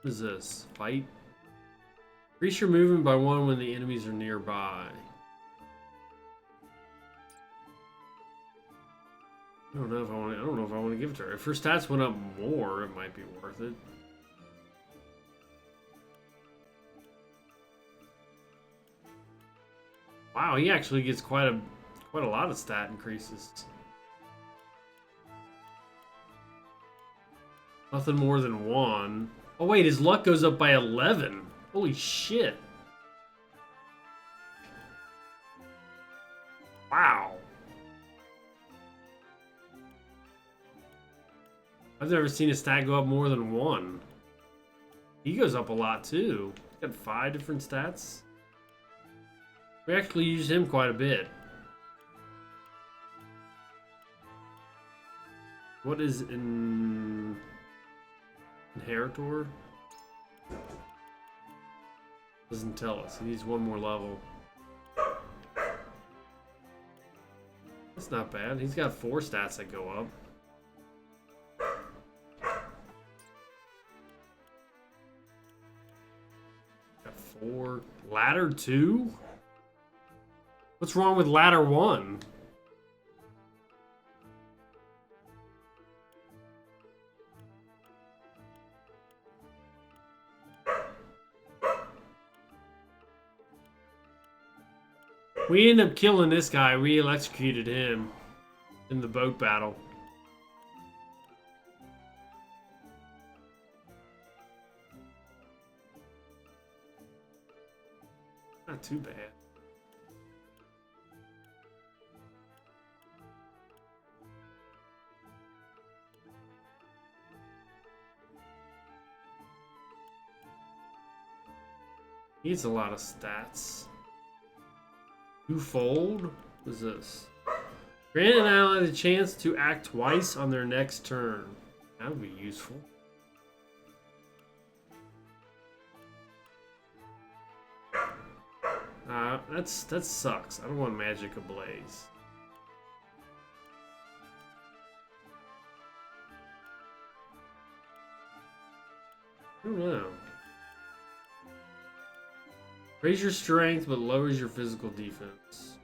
What is this? Fight? Increase your movement by 1 when the enemies are nearby. I don't know if I want to give it to her. If her stats went up more, it might be worth it. Wow, he actually gets quite a lot of stat increases. Nothing more than 1. Oh wait, his luck goes up by 11. Holy shit. Wow. I've never seen a stat go up more than 1. He goes up a lot too. He's got 5 different stats. We actually use him quite a bit. What is Inheritor? Doesn't tell us. He needs 1 more level. That's not bad. He's got 4 stats that go up. Got 4. Ladder 2? What's wrong with ladder 1? We ended up killing this guy. We electrocuted him in the boat battle. Not too bad. He needs a lot of stats. Twofold? What is this? Grant an ally the chance to act twice on their next turn. That would be useful. That sucks. I don't want Magic Ablaze. I don't know. Raise your strength, but lowers your physical defense.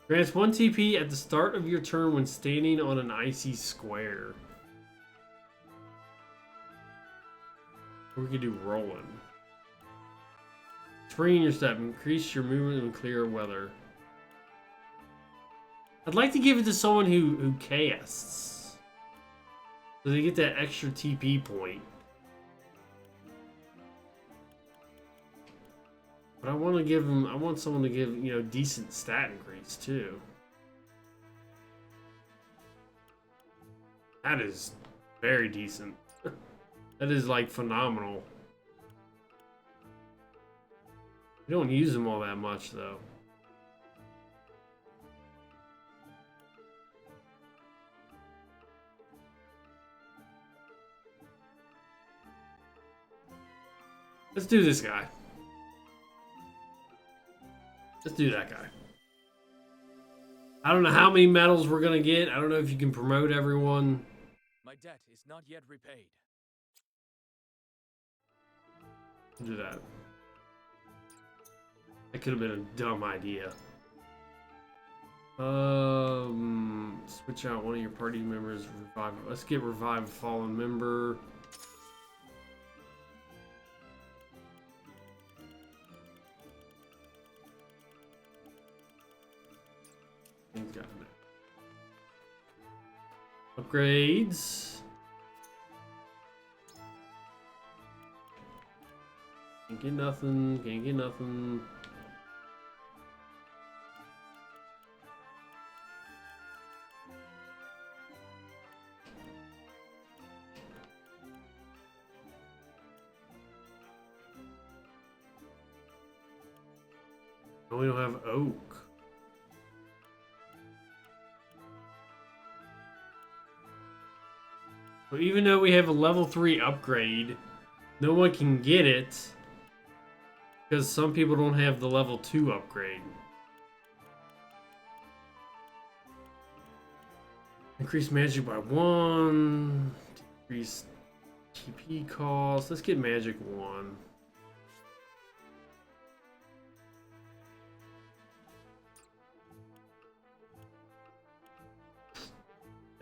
Grants 1 TP at the start of your turn when standing on an icy square. Or we could do rolling. Spring in your step. Increase your movement in clear weather. I'd like to give it to someone who casts. So they get that extra TP point. But I want to give them. I want someone to give, you know, decent stat increase too. That is very decent. That is like phenomenal. We don't use them all that much though. Let's do this guy. Let's do that guy. I don't know how many medals we're gonna get. I don't know if you can promote everyone. My debt is not yet repaid. Do that. That could have been a dumb idea. Switch out one of your party members. Revive. Let's get revive a fallen member. He's got it. Upgrades. Can't get nothing. Can't get nothing. Oh, we don't have oak. So even though we have a level 3 upgrade, no one can get it because some people don't have the level 2 upgrade. Increase magic by 1. Decrease TP cost. Let's get magic 1.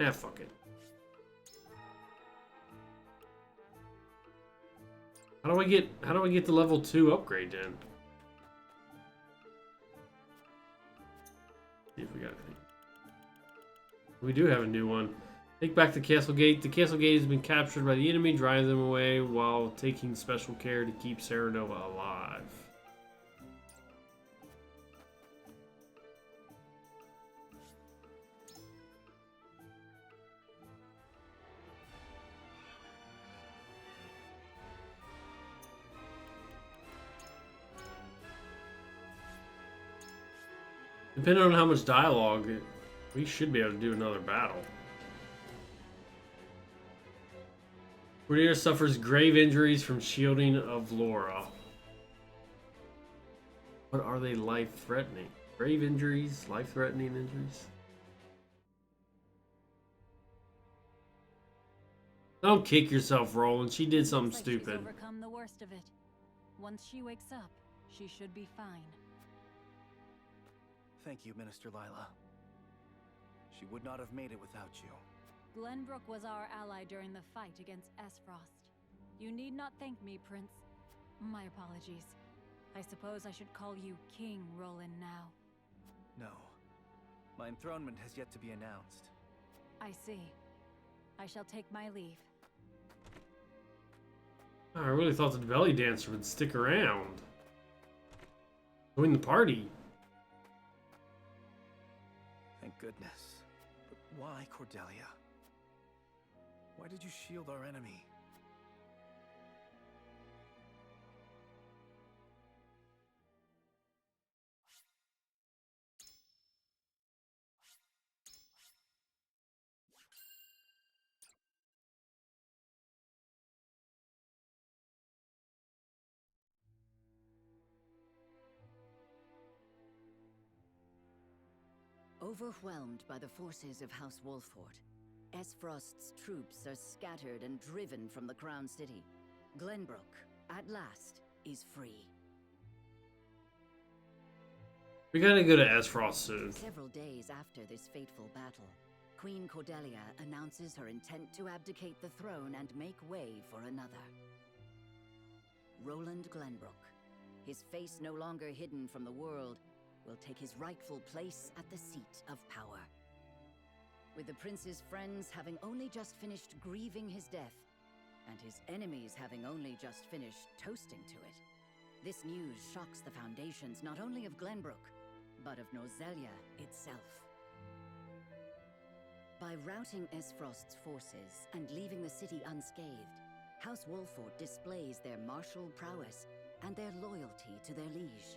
Ah, fuck it. How do I get the level 2 upgrade then? See if we got anything. We do have a new one. Take back the castle gate. The castle gate has been captured by the enemy. Drive them away while taking special care to keep Serenova alive. Depending on how much dialogue, we should be able to do another battle. Cordelia suffers grave injuries from shielding of Laura. What are they life-threatening? Grave injuries? Life-threatening injuries? Don't kick yourself, Roland. She did something Looks like stupid. She's overcome the worst of it. Once she wakes up, she should be fine. Thank you, Minister Lila. She would not have made it without you. Glenbrook was our ally during the fight against Esfrost. You need not thank me, Prince. My apologies. I suppose I should call you King Roland now. No. My enthronement has yet to be announced. I see. I shall take my leave. I really thought the belly dancer would stick around. Join the party. Thank goodness. But why, Cordelia? Why did you shield our enemy? Overwhelmed by the forces of House Wolford, Esfrost's troops are scattered and driven from the Crown City. Glenbrook, at last, is free. We gotta go to Esfrost soon. Several days after this fateful battle, Queen Cordelia announces her intent to abdicate the throne and make way for another. Roland Glenbrook, his face no longer hidden from the world, will take his rightful place at the seat of power. With the prince's friends having only just finished grieving his death, and his enemies having only just finished toasting to it, this news shocks the foundations not only of Glenbrook, but of Nozelia itself. By routing Esfrost's forces and leaving the city unscathed, House Wolford displays their martial prowess and their loyalty to their liege.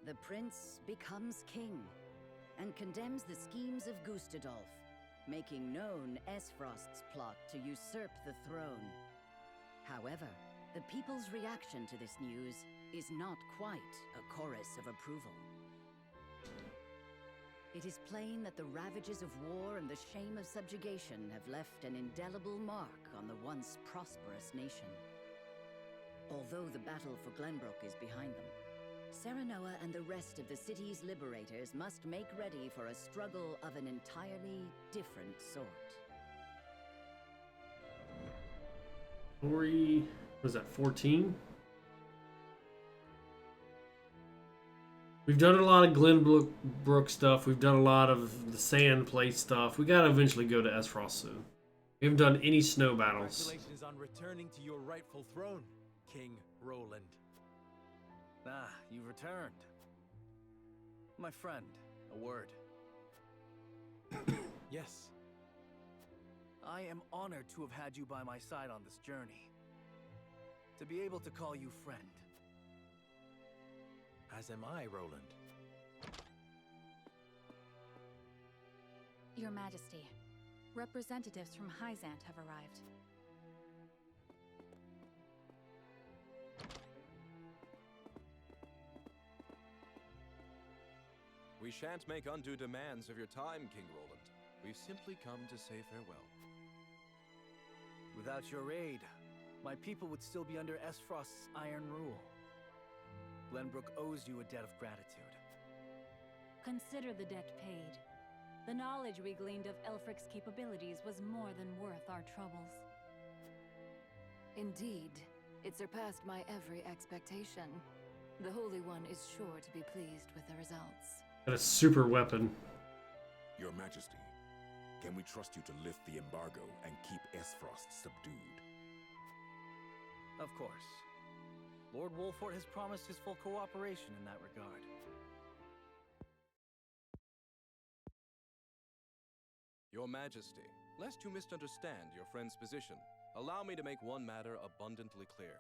The prince becomes king, and condemns the schemes of Gustadolf, making known Esfrost's plot to usurp the throne. However, The people's reaction to this news is not quite a chorus of approval. It is plain that the ravages of war and the shame of subjugation have left an indelible mark on the once prosperous nation. Although the battle for Glenbrook is behind them, Serenoa and the rest of the city's liberators must make ready for a struggle of an entirely different sort. Story, was that 14? We've done a lot of Glenbrook stuff. We've done a lot of the Sand Place stuff. We gotta eventually go to Esfrost soon. We haven't done any snow battles. Congratulations on returning to your rightful throne, King Roland. Ah, you've returned. My friend, a word. Yes. I am honored to have had you by my side on this journey. To be able to call you friend. As am I, Roland. Your Majesty, representatives from Hyzant have arrived. We shan't make undue demands of your time, King Roland. We've simply come to say farewell. Without your aid, my people would still be under Esfrost's iron rule. Glenbrook owes you a debt of gratitude. Consider the debt paid. The knowledge we gleaned of Elfric's capabilities was more than worth our troubles. Indeed, it surpassed my every expectation. The Holy One is sure to be pleased with the results. Got a super weapon. Your Majesty, can we trust you to lift the embargo and keep Esfrost subdued? Of course. Lord Wolfort has promised his full cooperation in that regard. Your Majesty, lest you misunderstand your friend's position, allow me to make one matter abundantly clear.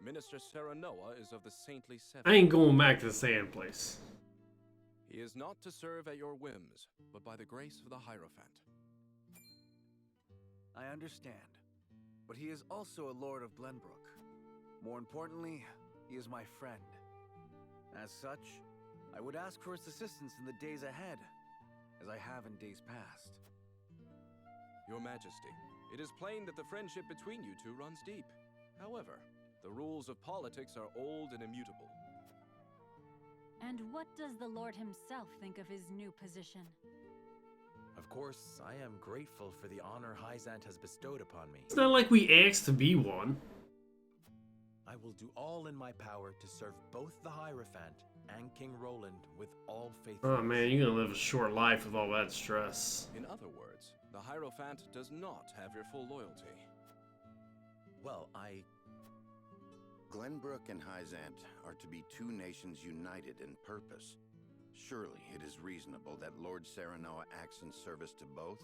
Minister Serenoa is of the Saintly Seven. I ain't going back to the Sand Place. He is not to serve at your whims, but by the grace of the Hierophant. I understand. But he is also a Lord of Glenbrook. More importantly, he is my friend. As such, I would ask for his assistance in the days ahead, as I have in days past. Your Majesty, it is plain that the friendship between you two runs deep. However, the rules of politics are old and immutable. And what does the Lord himself think of his new position? Of course, I am grateful for the honor Hyzant has bestowed upon me. It's not like we asked to be one. I will do all in my power to serve both the Hierophant and King Roland with all faithfulness. Oh man, you're gonna live a short life with all that stress. In other words, the Hierophant does not have your full loyalty. Well, Glenbrook and Hyzant are to be two nations united in purpose. Surely it is reasonable that Lord Serenoa acts in service to both?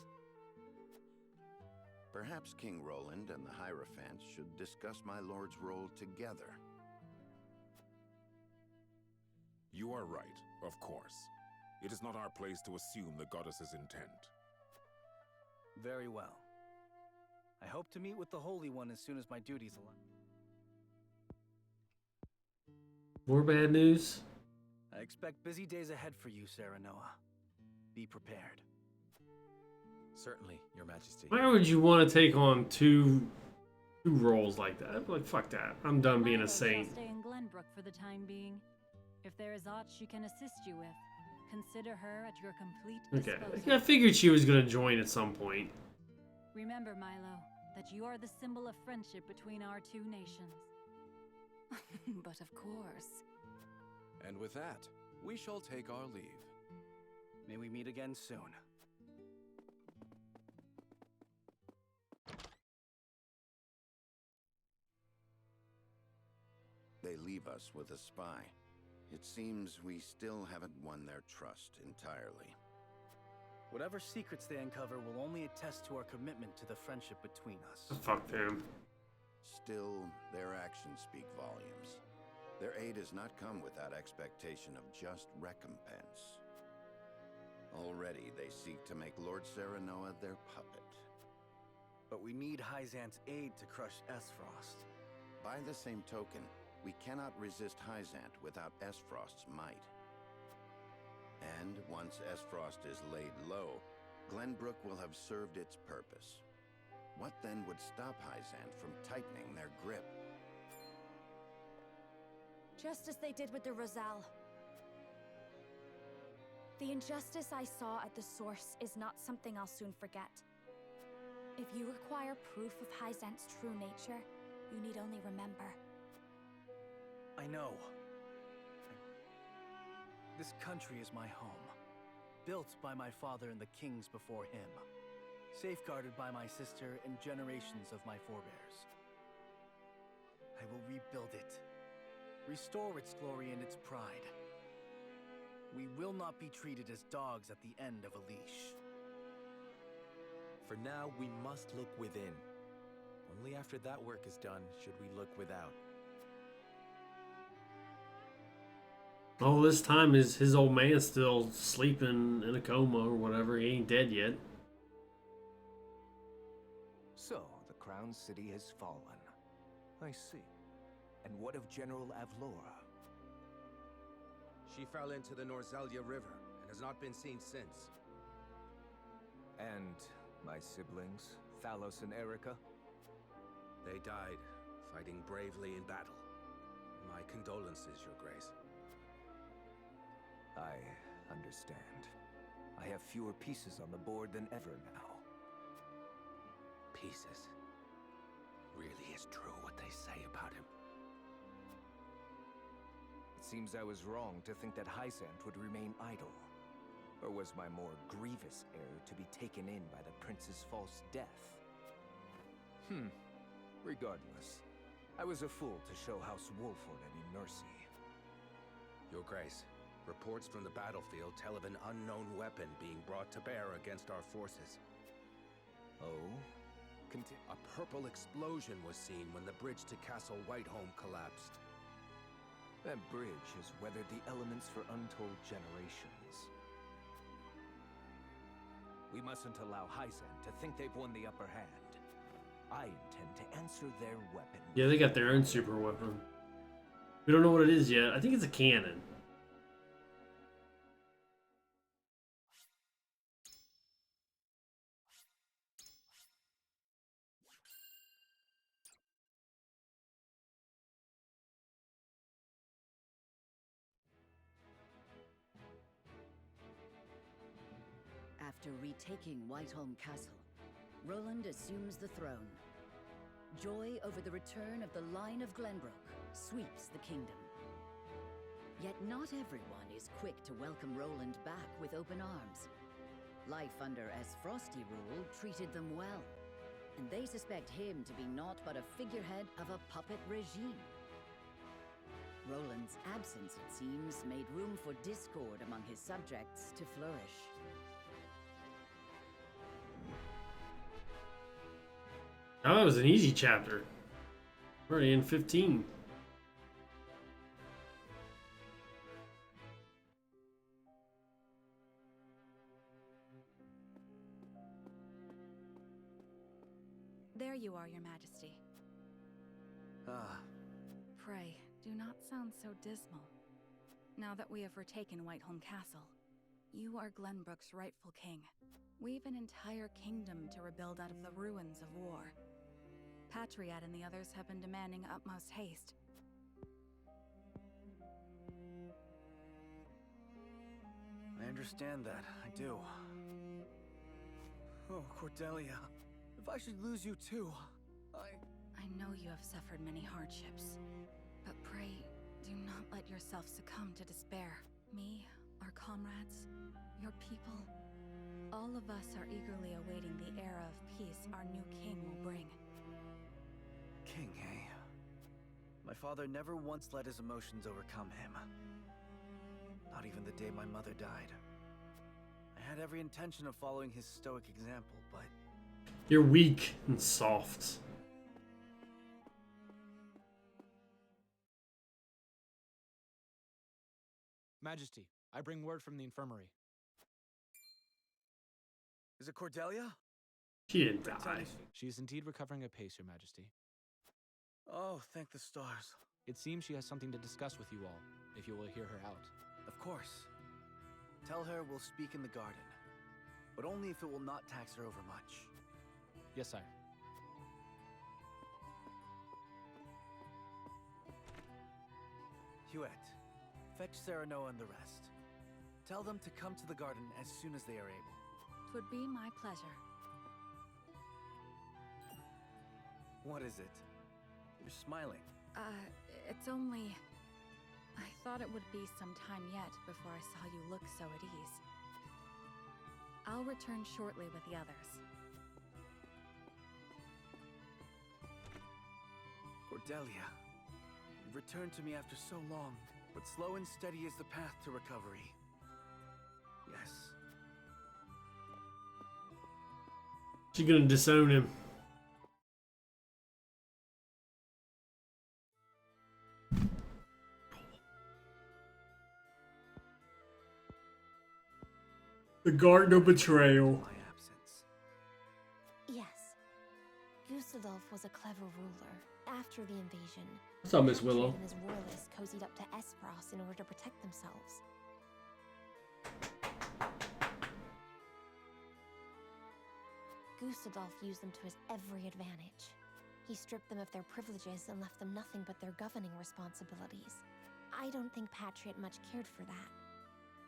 Perhaps King Roland and the Hierophant should discuss my lord's role together. You are right, of course. It is not our place to assume the goddess's intent. Very well. I hope to meet with the Holy One as soon as my duties align. More bad news? I expect busy days ahead for you, Serenoa. Be prepared. certainly, Your Majesty. Why would you want to take on two roles like that? I'd be like, fuck that. I'm done being a saint. Stay in Glenbrook for the time being. If there is aught she can assist you with, consider her at your complete disposal. Okay, I figured she was gonna join at some point. Remember, Milo, that you are the symbol of friendship between our two nations. But of course. And with that, we shall take our leave. May we meet again soon. They leave us with a spy. It seems we still haven't won their trust entirely. Whatever secrets they uncover will only attest to our commitment to the friendship between us. Fuck them. Still, their actions speak volumes. Their aid has not come without expectation of just recompense. Already they seek to make Lord Serenoa their puppet. But we need Hyzant's aid to crush Esfrost. By the same token, we cannot resist Hyzant without Esfrost's might. And once Esfrost is laid low, Glenbrook will have served its purpose. What then would stop Hyzant from tightening their grip? Just as they did with the Rosal. The injustice I saw at the source is not something I'll soon forget. If you require proof of Hyzant's true nature, you need only remember. I know. This country is my home. Built by my father and the kings before him. Safeguarded by my sister and generations of my forebears. I will rebuild it. Restore its glory and its pride. We will not be treated as dogs at the end of a leash. For now, we must look within. Only after that work is done should we look without. All this time is his old man still sleeping in a coma or whatever. He ain't dead yet. So, the Crown City has fallen. I see. And what of General Avlora? She fell into the Norzelia River and has not been seen since. And my siblings, Thalos and Erica? They died, fighting bravely in battle. My condolences, Your Grace. I understand. I have fewer pieces on the board than ever now. Pieces. Really is true what they say about him. It seems I was wrong to think that Hyzant would remain idle. Or was my more grievous error to be taken in by the prince's false death? Regardless, I was a fool to show House Wolford any mercy. Your Grace, reports from the battlefield tell of an unknown weapon being brought to bear against our forces. Oh? A purple explosion was seen when the bridge to Castle Whiteholm collapsed. That bridge has weathered the elements for untold generations. We mustn't allow Hyzant to think they've won the upper hand. I intend to answer their weapon. Yeah, they got their own super weapon. We don't know what it is yet. I think it's a cannon. After retaking Whiteholm Castle, Roland assumes the throne. Joy over the return of the line of Glenbrook sweeps the kingdom. Yet not everyone is quick to welcome Roland back with open arms. Life under Esfrosti rule treated them well, and they suspect him to be naught but a figurehead of a puppet regime. Roland's absence, it seems, made room for discord among his subjects to flourish. Oh, that was an easy chapter. We're already in 15. There you are, Your Majesty. Pray, do not sound so dismal. Now that we have retaken Whiteholm Castle, you are Glenbrook's rightful king. We've an entire kingdom to rebuild out of the ruins of war. Patriot and the others have been demanding utmost haste. I understand that, I do. Oh, Cordelia, if I should lose you too, I know you have suffered many hardships, but pray, do not let yourself succumb to despair. Me, our comrades, your people, all of us are eagerly awaiting the era of peace our new king will bring. King, eh? My father never once let his emotions overcome him. Not even the day my mother died. I had every intention of following his stoic example, but... You're weak and soft. Majesty, I bring word from the infirmary. Is it Cordelia? She didn't die. She is indeed recovering apace, Your Majesty. Oh, thank the stars. It seems she has something to discuss with you all, if you will hear her out. Of course. Tell her we'll speak in the garden, but only if it will not tax her over much. Yes, sire. Huette, fetch Serenoa and the rest. Tell them to come to the garden as soon as they are able. 'Twould be my pleasure. What is it? You're smiling. It's only... I thought it would be some time yet before I saw you look so at ease. I'll return shortly with the others. Cordelia, you've returned to me after so long, but slow and steady is the path to recovery. Yes. She's gonna disown him. The Garden of Betrayal. My absence. Yes. Gustadolf was a clever ruler. After the invasion, What's up, Miss Willow? Patriot and his royalists cozied up to Esfrost in order to protect themselves. Gustadolf used them to his every advantage. He stripped them of their privileges and left them nothing but their governing responsibilities. I don't think Patriot much cared for that,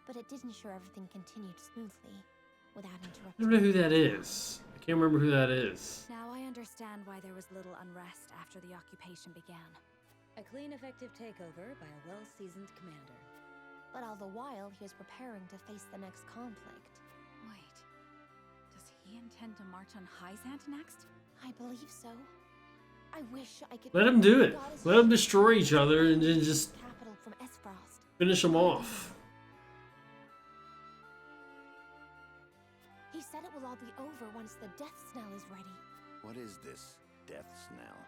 but it did ensure everything continued smoothly, without I interruption. don't know who that is. I can't remember who that is. Now I understand why there was little unrest after the occupation began. A clean, effective takeover by a well-seasoned commander. But all the while, he was preparing to face the next conflict. Wait, does he intend to march on Hyzant next? I believe so. I wish I could... Let him do it. Let them destroy each other and then just capital from Esfrost. finish them off. He said it will all be over once the death knell is ready. What is this death knell?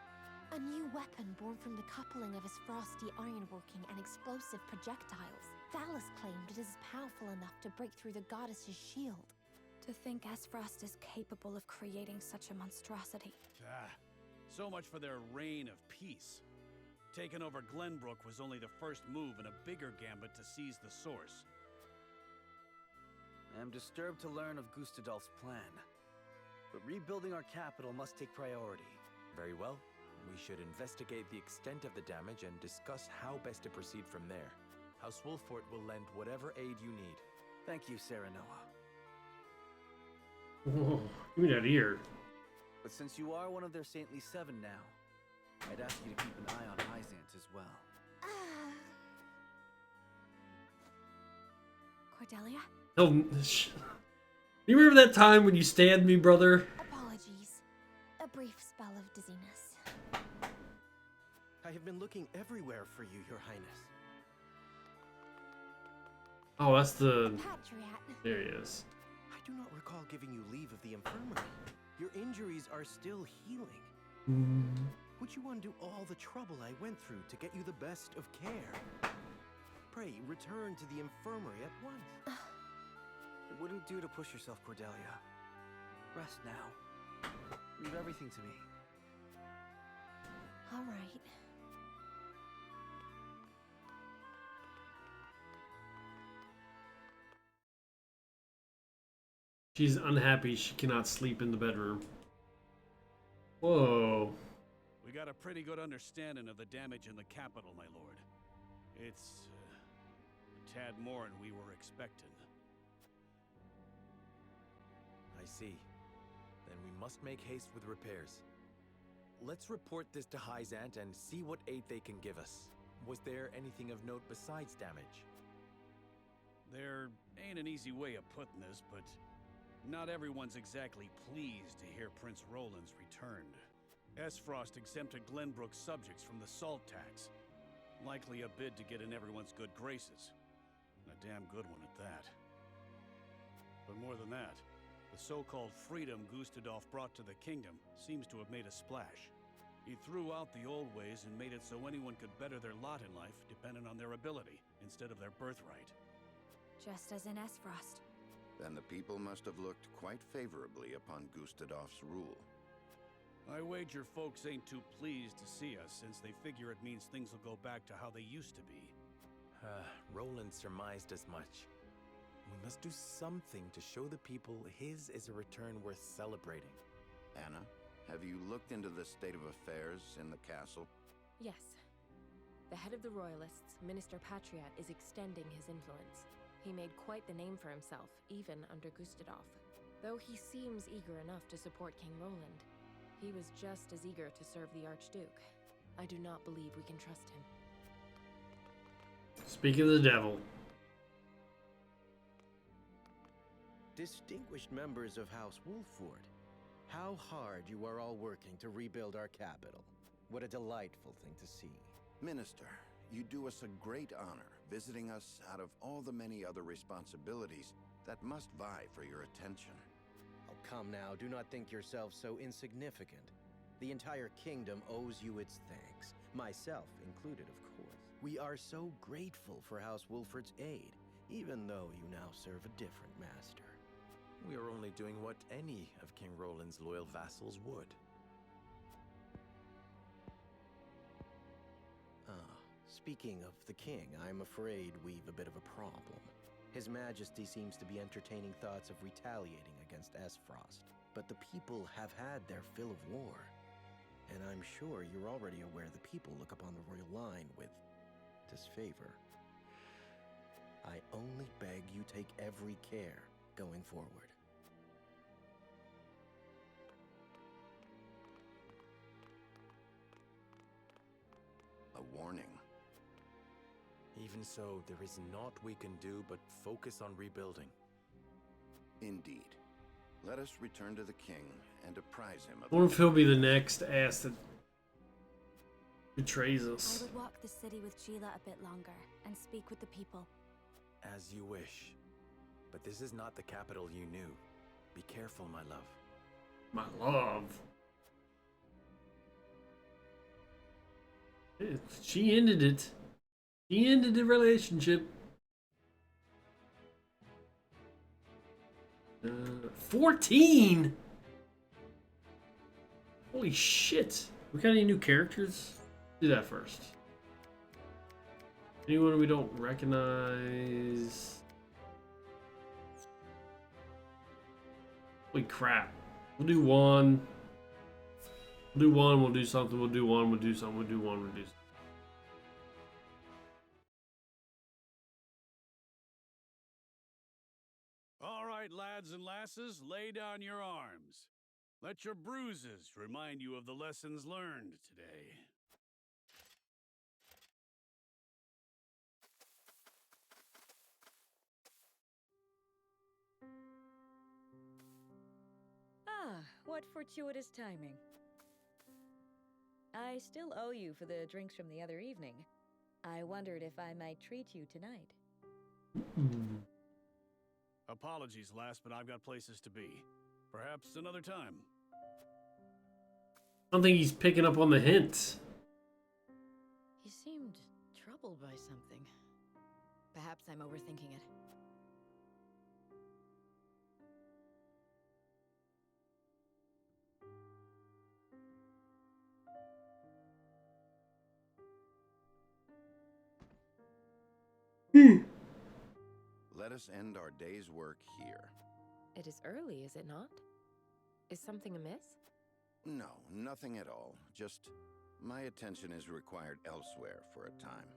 A new weapon born from the coupling of his frosty ironworking and explosive projectiles. Thalos claimed it is powerful enough to break through the goddess's shield. To think Esfrost is capable of creating such a monstrosity. So much for their reign of peace. Taking over Glenbrook was only the first move in a bigger gambit to seize the source. I am disturbed to learn of Gustadolf's plan, but rebuilding our capital must take priority. Very well. We should investigate the extent of the damage and discuss how best to proceed from there. House Wolfort will lend whatever aid you need. Thank you, Serenoa. Whoa, give me that ear. But since you are one of their saintly seven now, I'd ask you to keep an eye on Hyzant as well. Cordelia? Oh, you remember that time when you stabbed me, brother? Apologies. A brief spell of dizziness. I have been looking everywhere for you, Your Highness. Oh, that's the... Patriot. There he is. I do not recall giving you leave of the infirmary. Your injuries are still healing. Would you undo all the trouble I went through to get you the best of care? Pray, return to the infirmary at once. It wouldn't do to push yourself, Cordelia. Rest now. Leave everything to me. All right. She's unhappy she cannot sleep in the bedroom. Whoa. We got a pretty good understanding of the damage in the capital, my lord. It's a tad more than we were expecting. I see. Then we must make haste with repairs. Let's report this to Hyzant and see what aid they can give us. Was there anything of note besides damage? There ain't an easy way of putting this, but not everyone's exactly pleased to hear Prince Roland's returned. Esfrost exempted Glenbrook's subjects from the salt tax. Likely a bid to get in everyone's good graces. And a damn good one at that. But more than that, the so-called freedom Gustadolf brought to the kingdom seems to have made a splash. He threw out the old ways and made it so anyone could better their lot in life depending on their ability, instead of their birthright. Just as in Esfrost. Then the people must have looked quite favorably upon Gustadolf's rule. I wager folks ain't too pleased to see us, since they figure it means things will go back to how they used to be. Roland surmised as much. We must do something to show the people his is a return worth celebrating. Anna, have you looked into the state of affairs in the castle? Yes. The head of the Royalists, Minister Patriot, is extending his influence. He made quite the name for himself, even under Gustadolf. Though he seems eager enough to support King Roland, he was just as eager to serve the Archduke. I do not believe we can trust him. Speak of the devil. Distinguished members of House Wolfford, how hard you are all working to rebuild our capital. What a delightful thing to see. Minister, you do us a great honor visiting us out of all the many other responsibilities that must vie for your attention. Oh, come now, do not think yourself so insignificant. The entire kingdom owes you its thanks, myself included, of course. We are so grateful for House Wolfford's aid, even though you now serve a different master. We are only doing what any of King Roland's loyal vassals would. Speaking of the king, I'm afraid we've a bit of a problem. His Majesty seems to be entertaining thoughts of retaliating against Esfrost. But the people have had their fill of war. And I'm sure you're already aware the people look upon the royal line with disfavor. I only beg you take every care going forward. A warning. Even so, there is naught we can do but focus on rebuilding. Indeed. Let us return to the king and apprise him of... I wonder if he'll be the next ass that betrays I us. would walk the city with Sheila a bit longer and speak with the people. As you wish. But this is not the capital you knew. Be careful, my love. My love. She ended it. She ended the relationship. 14? Holy shit. We got any new characters? Do that first. Anyone we don't recognize? Holy crap. We'll do one. We'll do one, we'll do something, we'll do one, we'll do something, we'll do one, we'll do something. All right, lads and lasses, lay down your arms. Let your bruises remind you of the lessons learned today. Ah, what fortuitous timing. I still owe you for the drinks from the other evening. I wondered if I might treat you tonight. Apologies, lass, but I've got places to be. Perhaps another time. I don't think he's picking up on the hints. He seemed troubled by something. Perhaps I'm overthinking it. Let us end our day's work here. It is early, is it not? Is something amiss? No, nothing at all. Just my attention is required elsewhere for a time.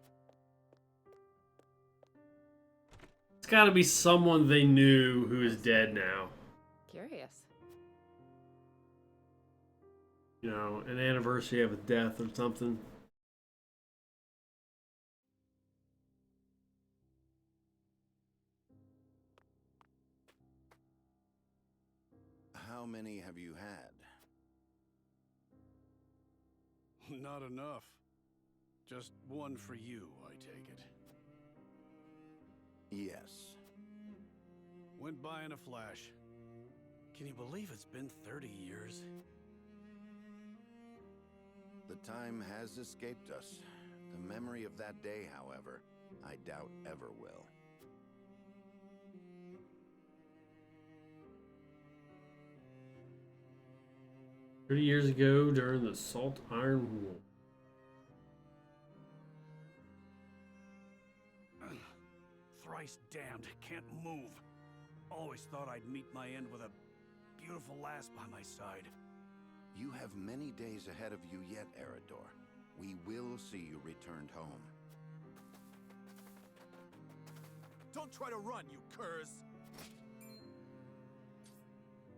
It's gotta be someone they knew who is dead now. Curious. You know, an anniversary of a death or something. How many have you had? Not enough. Just one for you, I take it. Yes. Went by in a flash. Can you believe it's been 30 years? The time has escaped us. The memory of that day, however, I doubt ever will. 30 years ago during the Salt Iron War. Thrice damned, can't move. Always thought I'd meet my end with a beautiful lass by my side. You have many days ahead of you yet, Eridor. We will see you returned home. Don't try to run, you curs!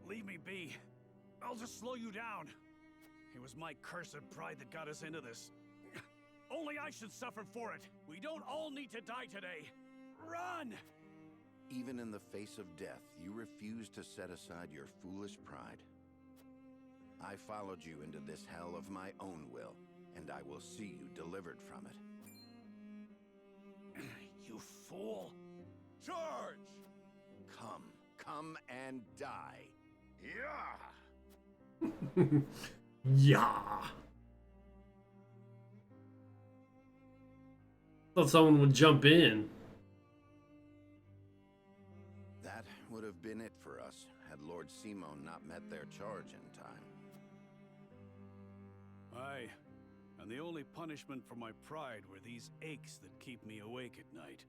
Leave me be. I'll just slow you down. It was my cursed pride that got us into this. Only I should suffer for it. We don't all need to die today. Run! Even in the face of death, you refuse to set aside your foolish pride. I followed you into this hell of my own will, and I will see you delivered from it. You fool! Charge! Come and die. Yeah! Yeah. Thought someone would jump in. That would have been it for us, had Lord Simon not met their charge in time. Aye, and the only punishment for my pride were these aches that keep me awake at night.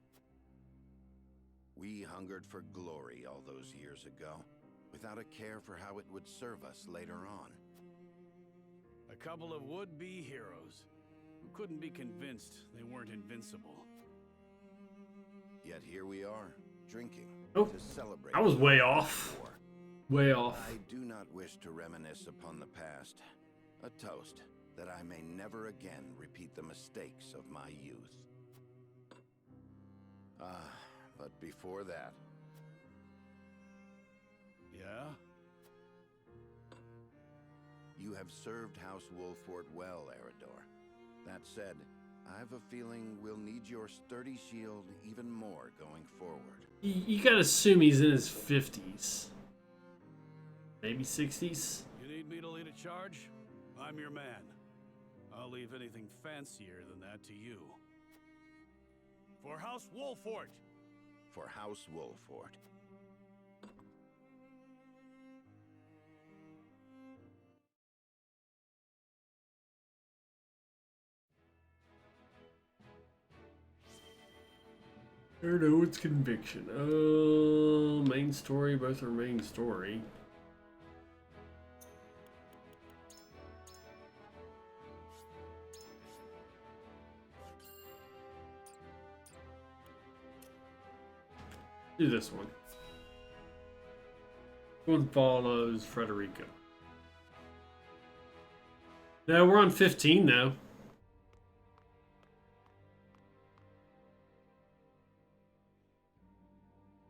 We hungered for glory all those years ago, without a care for how it would serve us later on. A couple of would-be heroes who couldn't be convinced they weren't invincible. Yet here we are, drinking Oh, to celebrate. I was way off. Way off. I do not wish to reminisce upon the past. A toast that I may never again repeat the mistakes of my youth. But before that... Yeah? You have served House Wolfort well, Eridor. That said, I have a feeling we'll need your sturdy shield even more going forward. You gotta assume he's in his 50s. Maybe 60s? You need me to lead a charge? I'm your man. I'll leave anything fancier than that to you. For House Wolfort! For House Wolfort. I don't know, it's conviction. Main story, both are main story. Do this one. One follows Frederica. No, we're on 15 now.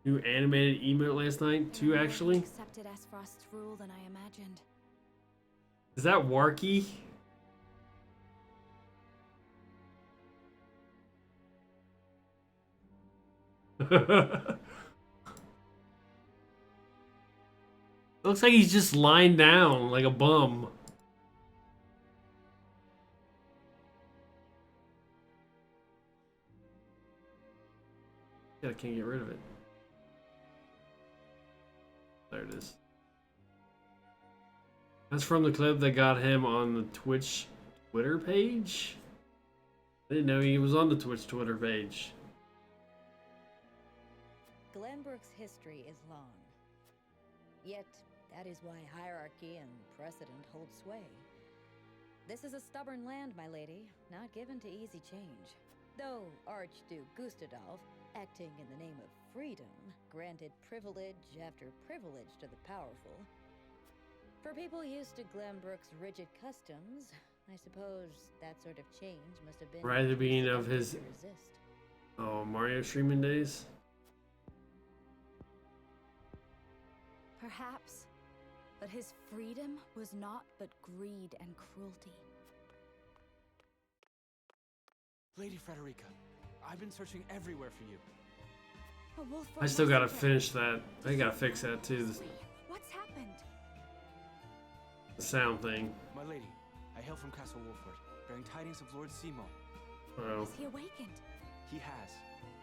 New animated emote last night, too, actually. Accepted Esfrost's rule than I imagined. Is that Warky? Looks like he's just lying down like a bum. Yeah, I can't get rid of it. There it is. That's from the clip that got him on the Twitch Twitter page. I didn't know he was on the Twitch Twitter page. Glenbrook's history is long. Yet, that is why hierarchy and precedent hold sway. This is a stubborn land, my lady, not given to easy change. Though Archduke Gustadolf, acting in the name of freedom, granted privilege after privilege to the powerful. For people used to Glenbrook's rigid customs, I suppose that sort of change must have been Right at the beginning of his Mario streaming days. Perhaps, but his freedom was not but greed and cruelty. Lady Frederica, I've been searching everywhere for you. I still gotta finish that. I gotta fix that too. What's happened? The sound thing. My lady, I hail from Castle Wolford, bearing tidings of Lord Simo. Oh. Has he awakened? He has.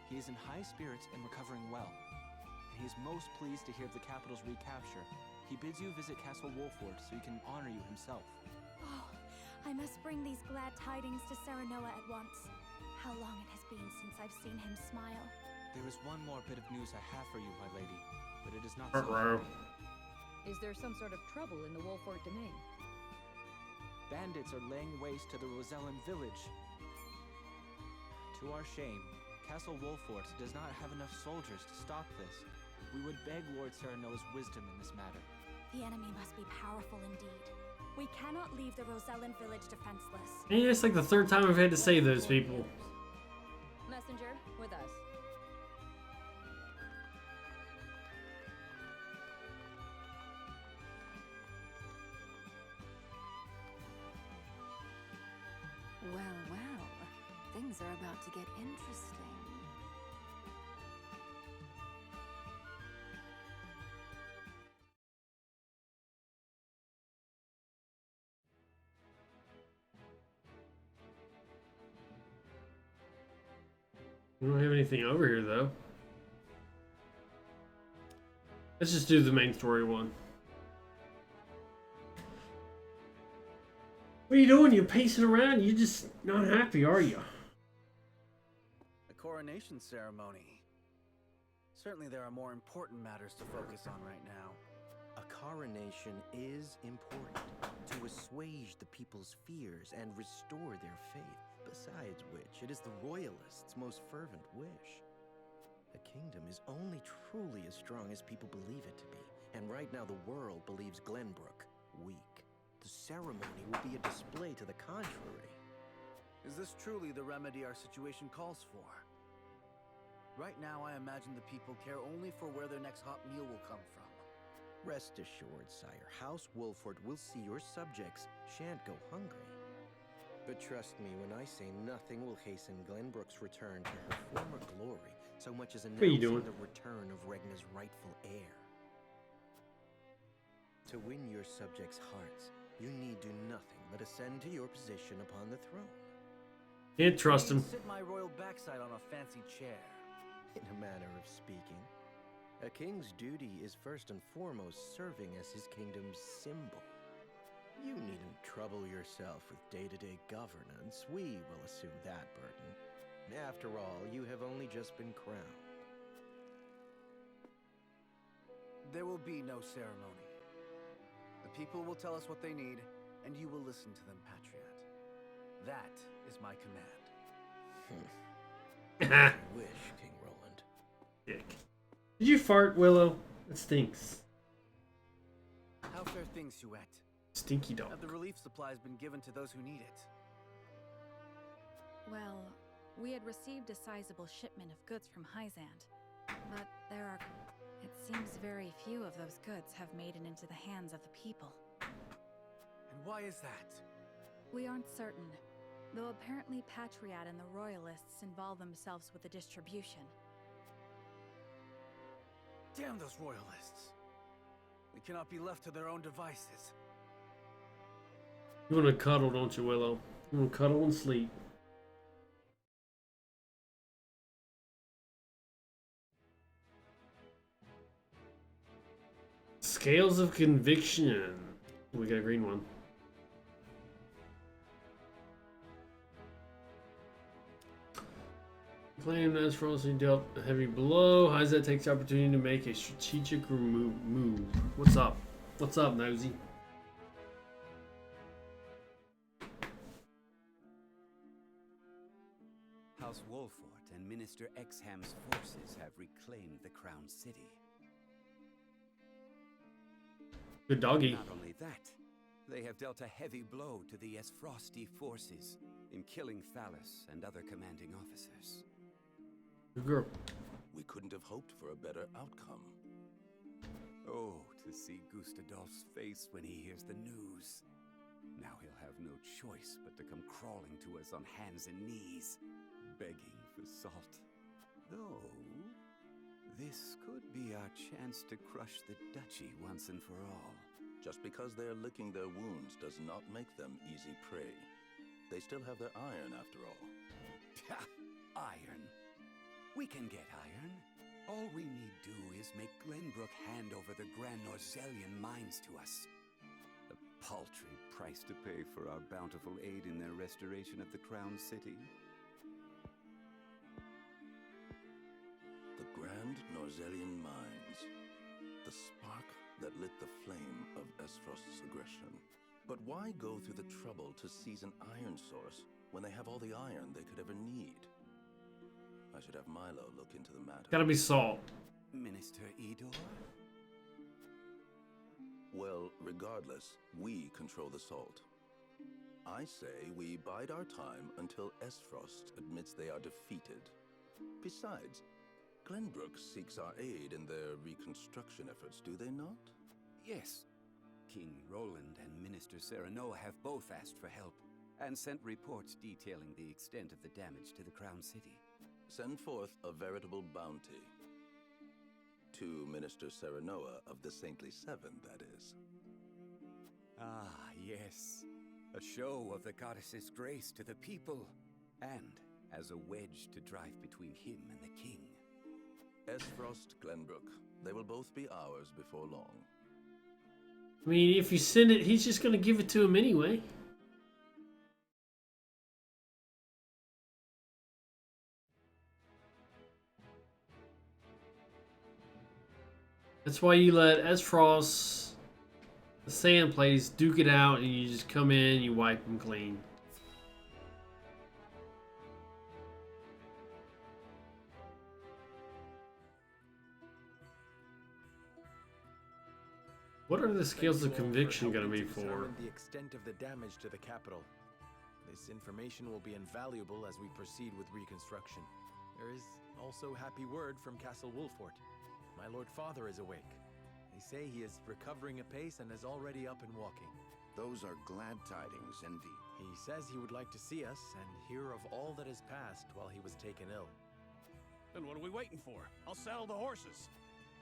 He is in high spirits and recovering well. He is most pleased to hear of the capital's recapture, He bids you visit Castle Wolford so he can honor you himself. Oh, I must bring these glad tidings to Serenoa at once. How long it has been since I've seen him smile. There is one more bit of news I have for you, my lady, but it is not Uh-oh. Is there some sort of trouble in the Wolford domain? Bandits are laying waste to the Rosellan village. To our shame, Castle Wolfort does not have enough soldiers to stop this. We would beg Lord Serenoa's wisdom in this matter. The enemy must be powerful indeed. We cannot leave the Rosellan village defenseless. And it's like the third time I've had to save those people. Messenger, with us. Well, well. Things are about to get interesting. We don't have anything over here, though. Let's just do the main story one. What are you doing? You pacing around? You just not happy, are you? A coronation ceremony. Certainly there are more important matters to focus on right now. A coronation is important to assuage the people's fears and restore their faith. Besides which, it is the royalists' most fervent wish. A kingdom is only truly as strong as people believe it to be, and right now the world believes Glenbrook weak. The ceremony will be a display to the contrary. Is this truly the remedy our situation calls for? Right now, I imagine the people care only for where their next hot meal will come from. Rest assured, sire, House Wolford will see your subjects shan't go hungry. But trust me when I say nothing will hasten Glenbrook's return to her former glory so much as announcing the return of Regna's rightful heir. To win your subjects' hearts, you need do nothing but ascend to your position upon the throne. Can't trust him. Sit my royal backside on a fancy chair. In a manner of speaking, a king's duty is first and foremost serving as his kingdom's symbol. You needn't trouble yourself with day-to-day governance. We will assume that burden. After all, you have only just been crowned. There will be no ceremony. The people will tell us what they need, and you will listen to them, Patriot. That is my command. I wish, King Roland. Dick. Did you fart, Willow? It stinks. How fare things, Huette? Stinky dog. Have the relief supplies been given to those who need it? Well, we had received a sizable shipment of goods from Hyzant, but it seems very few of those goods have made it into the hands of the people. And why is that? We aren't certain, though apparently Patriot and the Royalists involve themselves with the distribution. Damn those Royalists! They cannot be left to their own devices. You want to cuddle, don't you, Willow? You want to cuddle and sleep. Scales of conviction. We got a green one. Claim that Frosty dealt a heavy blow. Hyzat takes the opportunity to make a strategic move. What's up? What's up, Nosy? House Wolfort and Minister Exham's forces have reclaimed the Crown City. Good doggy. Not only that, they have dealt a heavy blow to the Esfrosti forces in killing Thalys and other commanding officers. Good girl. We couldn't have hoped for a better outcome. Oh, to see Gustadolf's face when he hears the news. Now he'll have no choice but to come crawling to us on hands and knees, begging for salt. Though, this could be our chance to crush the duchy once and for all. Just because they're licking their wounds does not make them easy prey. They still have their iron, after all. Iron? We can get iron. All we need do is make Glenbrook hand over the Grand Norzellian mines to us. A paltry price to pay for our bountiful aid in their restoration of the Crown City. The Grand Norzellian mines. The spark that lit the flame of Esfrost's aggression. But why go through the trouble to seize an iron source when they have all the iron they could ever need? I should have Milo look into the matter. Gotta be salt. Minister Idor? Well, regardless, we control the salt. I say we bide our time until Esfrost admits they are defeated. Besides, Glenbrook seeks our aid in their reconstruction efforts, do they not? Yes. King Roland and Minister Serenoa have both asked for help, and sent reports detailing the extent of the damage to the Crown City. Send forth a veritable bounty. To Minister Serenoa of the Saintly Seven, that is. Ah, yes. A show of the goddess's grace to the people, and as a wedge to drive between him and the king. Esfrost, Glenbrook. They will both be ours before long. I mean, if you send it, he's just gonna give it to him anyway. That's why you let Esfrost, the Sand Plays, duke it out, and you just come in, you wipe them clean. What are the scales of conviction going to be for? The extent of the damage to the capital. This information will be invaluable as we proceed with reconstruction. There is also happy word from Castle Wolfort. My Lord Father is awake. They say he is recovering apace and is already up and walking. Those are glad tidings indeed. He says he would like to see us and hear of all that has passed while he was taken ill. Then what are we waiting for? I'll saddle the horses.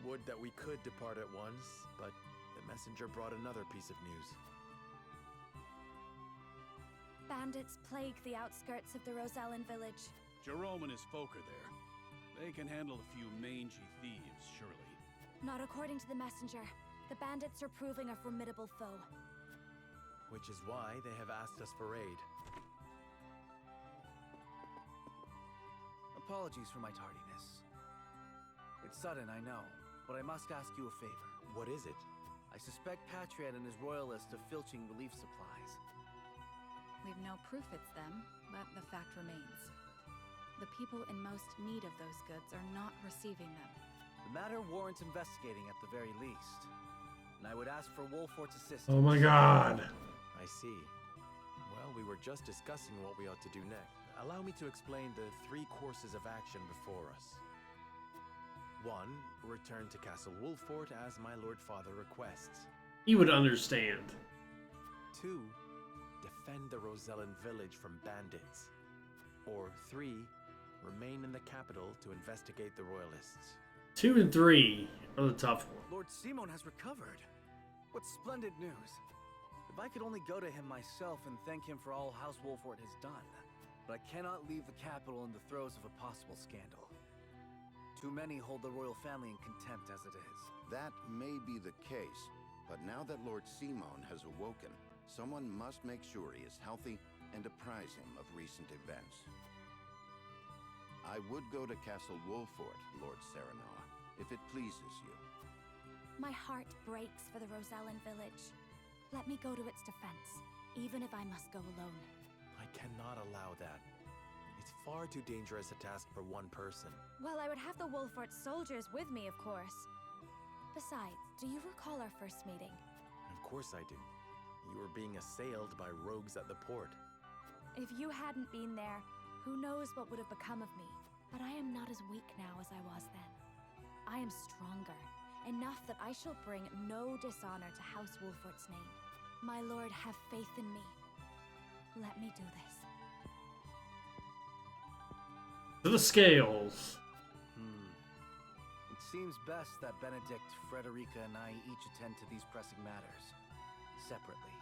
Would that we could depart at once, but the messenger brought another piece of news. Bandits plague the outskirts of the Rosellan village. Jerome and his folk are there. They can handle a few mangy thieves, surely. Not according to the messenger. The bandits are proving a formidable foe. Which is why they have asked us for aid. Apologies for my tardiness. It's sudden, I know, but I must ask you a favor. What is it? I suspect Patriot and his royalists of filching relief supplies. We've no proof it's them, but the fact remains. The people in most need of those goods are not receiving them. The matter warrants investigating at the very least. And I would ask for Wolfort's assistance. Oh my god. I see. Well, we were just discussing what we ought to do next. Allow me to explain the 3 courses of action before us. 1. Return to Castle Wolfort as my Lord Father requests. He would understand. 2. Defend the Rosellan village from bandits. Or 3. Remain in the capital to investigate the royalists. 2 and 3 are the tough ones. Lord Simon has recovered. What splendid news. If I could only go to him myself and thank him for all House Wolfort has done. But I cannot leave the capital in the throes of a possible scandal. Too many hold the royal family in contempt as it is. That may be the case, but now that Lord Simon has awoken, someone must make sure he is healthy and apprise him of recent events. I would go to Castle Wolfort, Lord Serenoa, if it pleases you. My heart breaks for the Rosellan village. Let me go to its defense, even if I must go alone. I cannot allow that. It's far too dangerous a task for one person. Well, I would have the Wolfort soldiers with me, of course. Besides, do you recall our first meeting? Of course I do. You were being assailed by rogues at the port. If you hadn't been there, who knows what would have become of me? But I am not as weak now as I was then. I am stronger, enough that I shall bring no dishonor to House Wolfort's name. My lord, have faith in me. Let me do this. To the scales. It seems best that Benedict, Frederica, and I each attend to these pressing matters. Separately.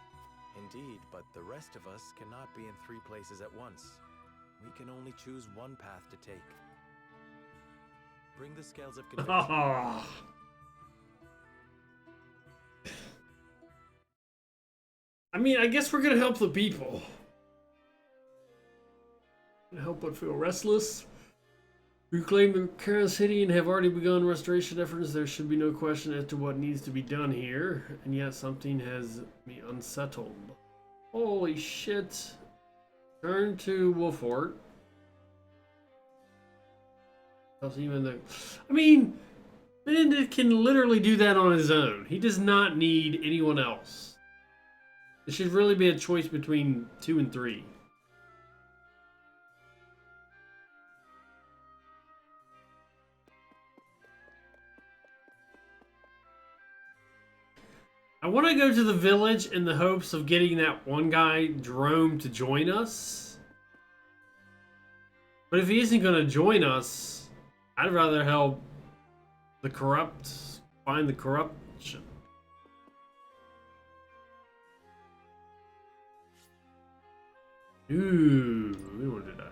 Indeed, but the rest of us cannot be in 3 places at once. We can only choose one path to take. Bring the scales of conviction. Oh. I mean, I guess we're gonna help the people. Help but feel restless. Reclaim the current city and have already begun restoration efforts. There should be no question as to what needs to be done here, and yet something has me unsettled. Holy shit. Turn to Wolfort. Even though, I mean, Benedict can literally do that on his own. He does not need anyone else. It should really be a choice between 2 and 3. I want to go to the village in the hopes of getting that one guy, Jerome, to join us. But if he isn't going to join us, I'd rather help the corrupt find the corruption. Ooh, we don't want to do that.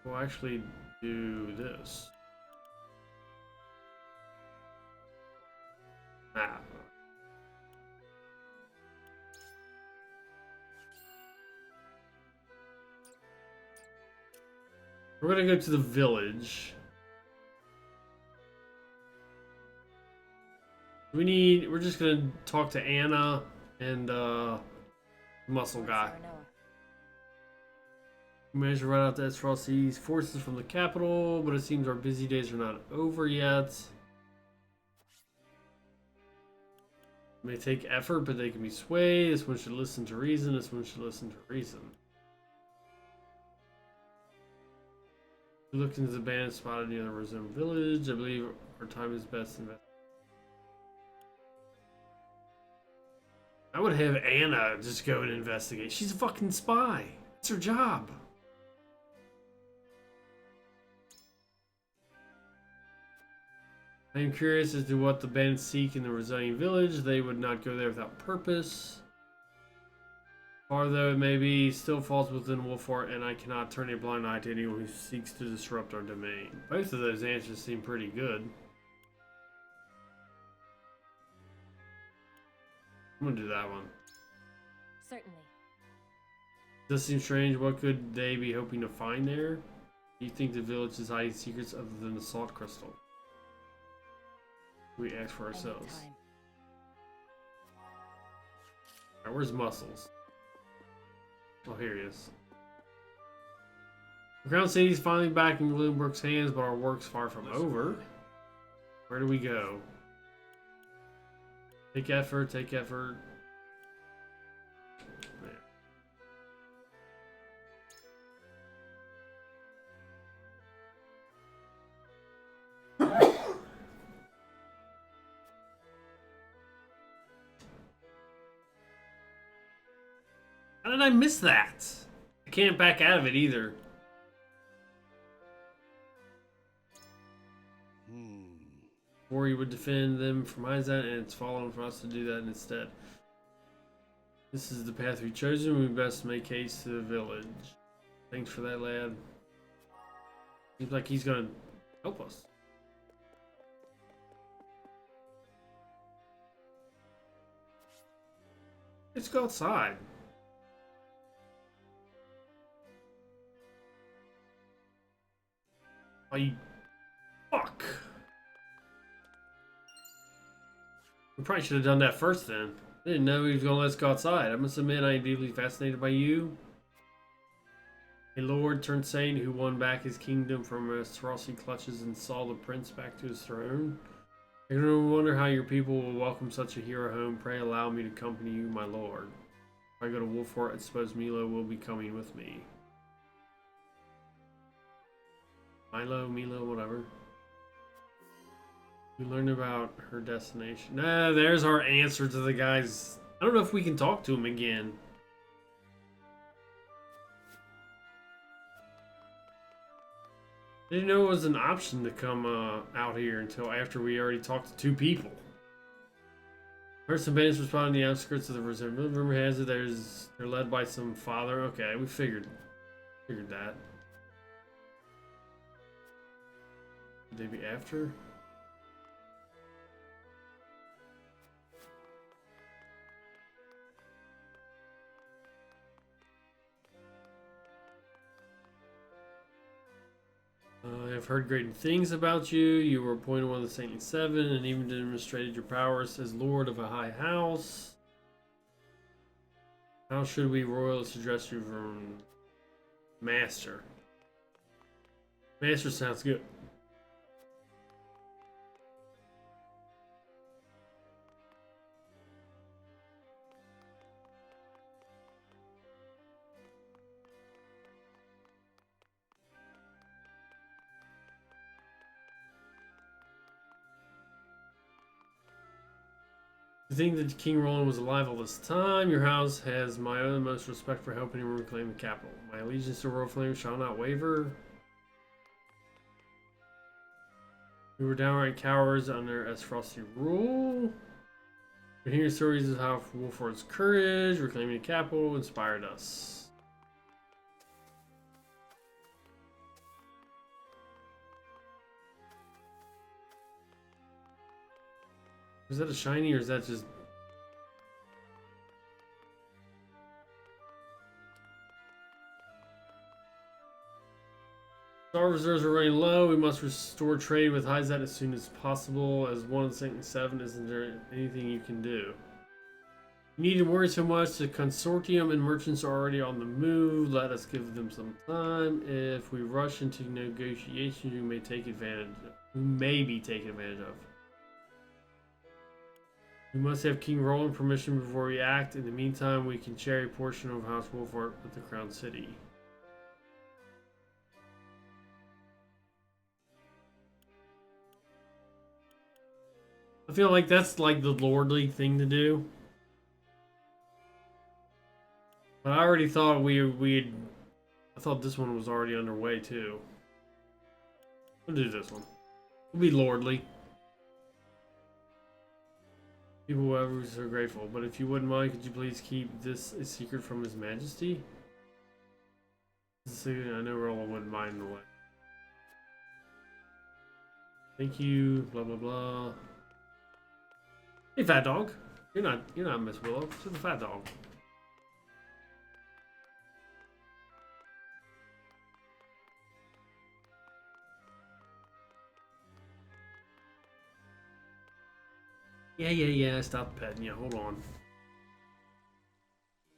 We'll actually do this. Ah. We're gonna go to the village. We're just gonna talk to Anna and muscle guy. We managed to run out the Esfrossy's forces from the capital, but it seems our busy days are not over yet. It may take effort, but they can be swayed. This one should listen to reason. This one should listen to reason. We looked into the band spotted near the resumed village. I believe our time is best invested. I would have Anna just go and investigate. She's a fucking spy. It's her job. I am curious as to what the bandits seek in the residing village. They would not go there without purpose. Far though it may be, still falls within Wolfort, and I cannot turn a blind eye to anyone who seeks to disrupt our domain. Both of those answers seem pretty good. I'm gonna do that one. Certainly. Does seem strange. What could they be hoping to find there? Do you think the village is hiding secrets other than the salt crystal? We ask for ourselves. Alright, where's Muscles? Oh, here he is. The Crown City is finally back in Glenbrook's hands, but our work's far from over. Where do we go? Take effort, take effort. How did I miss that? I can't back out of it either. Or you would defend them from Izat, and it's fallen for us to do that instead. This is the path we've chosen. We best make haste to the village. Thanks for that, lad. Seems like he's gonna help us. Let's go outside. Oh, you... Fuck. We probably should have done that first then. I didn't know he was gonna let us go outside. I must admit I am deeply fascinated by you. A lord turned sane who won back his kingdom from Esfrosy clutches and saw the prince back to his throne. I can only wonder how your people will welcome such a hero home. Pray allow me to accompany you, my lord. If I go to Wolfort, I suppose Milo will be coming with me. Milo, whatever. We learned about her destination. Nah, there's our answer to the guys. I don't know if we can talk to him again. Didn't know it was an option to come out here until after we already talked to 2 people. Heard some bandits responding to the outskirts of the reserve. Rumor has it they're led by some father. Okay, we figured that. Would they be after? I've heard great things about you. You were appointed one of the Saintly Seven and even demonstrated your powers as Lord of a high house. How should we royalists address you from Master? Master sounds good. To think that King Roland was alive all this time, your house has my utmost respect for helping him reclaim the capital. My allegiance to Royal Flame shall not waver. We were downright cowards under Esfrosty rule. We hear stories of how Wolford's courage, reclaiming the capital, inspired us. Is that a shiny or is that just... Our reserves are running low. We must restore trade with Hyzat as soon as possible. As one of the Saint 7, isn't there anything you can do? You need to worry so much. The consortium and merchants are already on the move. Let us give them some time. If we rush into negotiations, we may take advantage of. We may be taken advantage of. We must have King Roland permission before we act. In the meantime, we can share a portion of House Wolford with the Crown City. I feel like that's like the lordly thing to do. But I already thought I thought this one was already underway too. We'll do this one. We'll be lordly. People will be so grateful. But if you wouldn't mind, could you please keep this a secret from His Majesty? I know Roland wouldn't mind in the way. Thank you. Blah blah blah. Hey, fat dog. You're not Miss Willow. You're the fat dog. Yeah. Stop petting you. Hold on.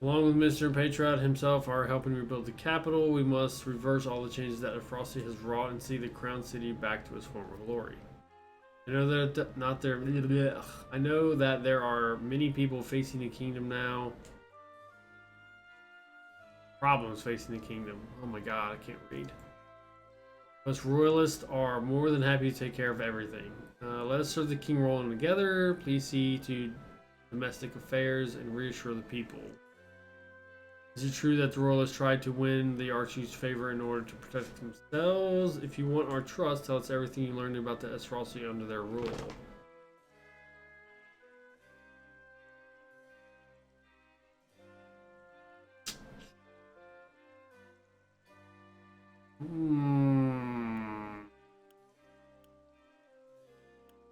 Along with Mr. Patriot himself are helping rebuild the capital. We must reverse all the changes that Frosty has wrought and see the Crown City back to its former glory. I know that I know that there are many people facing the kingdom now. Problems facing the kingdom. Oh my god, I can't read. Us royalists are more than happy to take care of everything. Let us serve the King Roland together. Please see to domestic affairs and reassure the people. Is it true that the royalists tried to win the Archie's favor in order to protect themselves? If you want our trust, tell us everything you learned about the Esfrosty under their rule.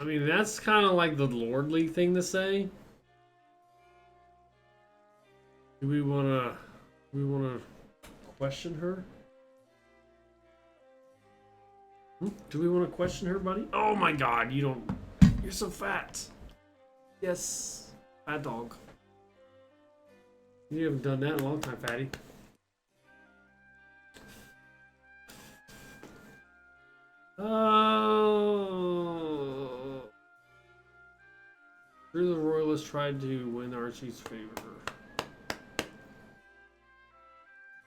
I mean, that's kind of like the lordly thing to say. Do we want to question her? Do we want to question her, buddy? Oh my god, you're so fat. Yes, fat dog. You haven't done that in a long time, fatty. Oh. Through the royalists tried to win Archie's favor.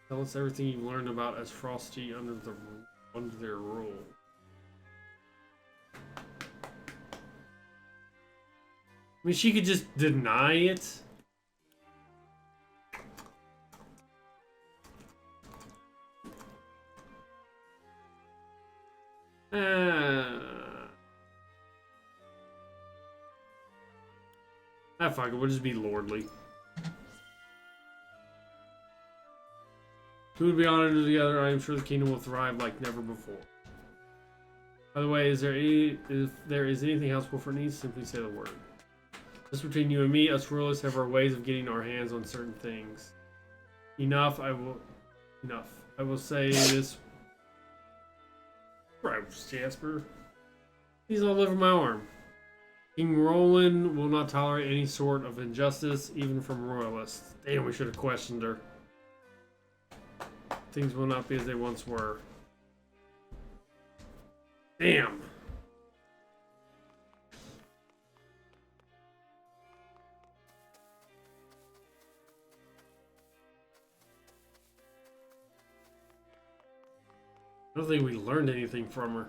Tell us everything you learned about Esfrosty under their rule. I mean, she could just deny it. Fuck it, we'll just be lordly. Who would be honored together? I am sure the kingdom will thrive like never before. By the way, if there is anything else Wolford needs, simply say the word. Just between you and me, us royalists have our ways of getting our hands on certain things. Enough, I will say this. Right, Jasper. He's all over my arm. King Roland will not tolerate any sort of injustice, even from royalists. Damn, we should have questioned her. Things will not be as they once were. Damn. I don't think we learned anything from her.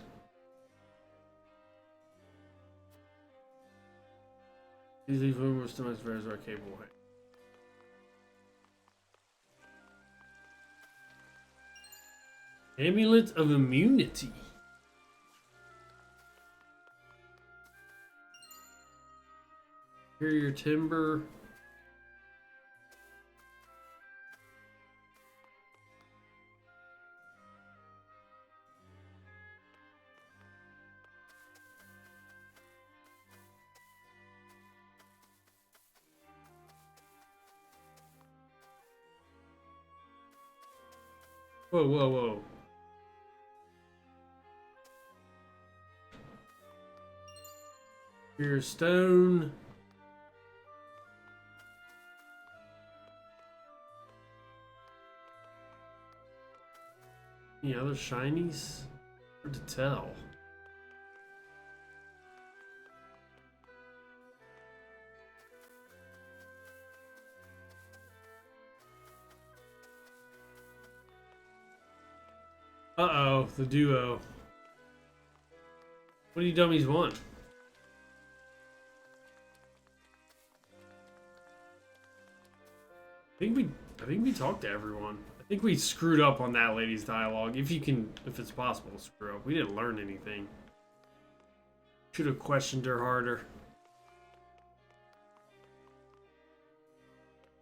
These rumors to much various are capable. Amulet of immunity. Superior timber. Whoa, whoa, whoa. Here's stone. Any other shinies? Hard to tell. Uh-oh, the duo. What do you dummies want? I think we talked to everyone. I think we screwed up on that lady's dialogue. If it's possible to screw up. We didn't learn anything. Should have questioned her harder.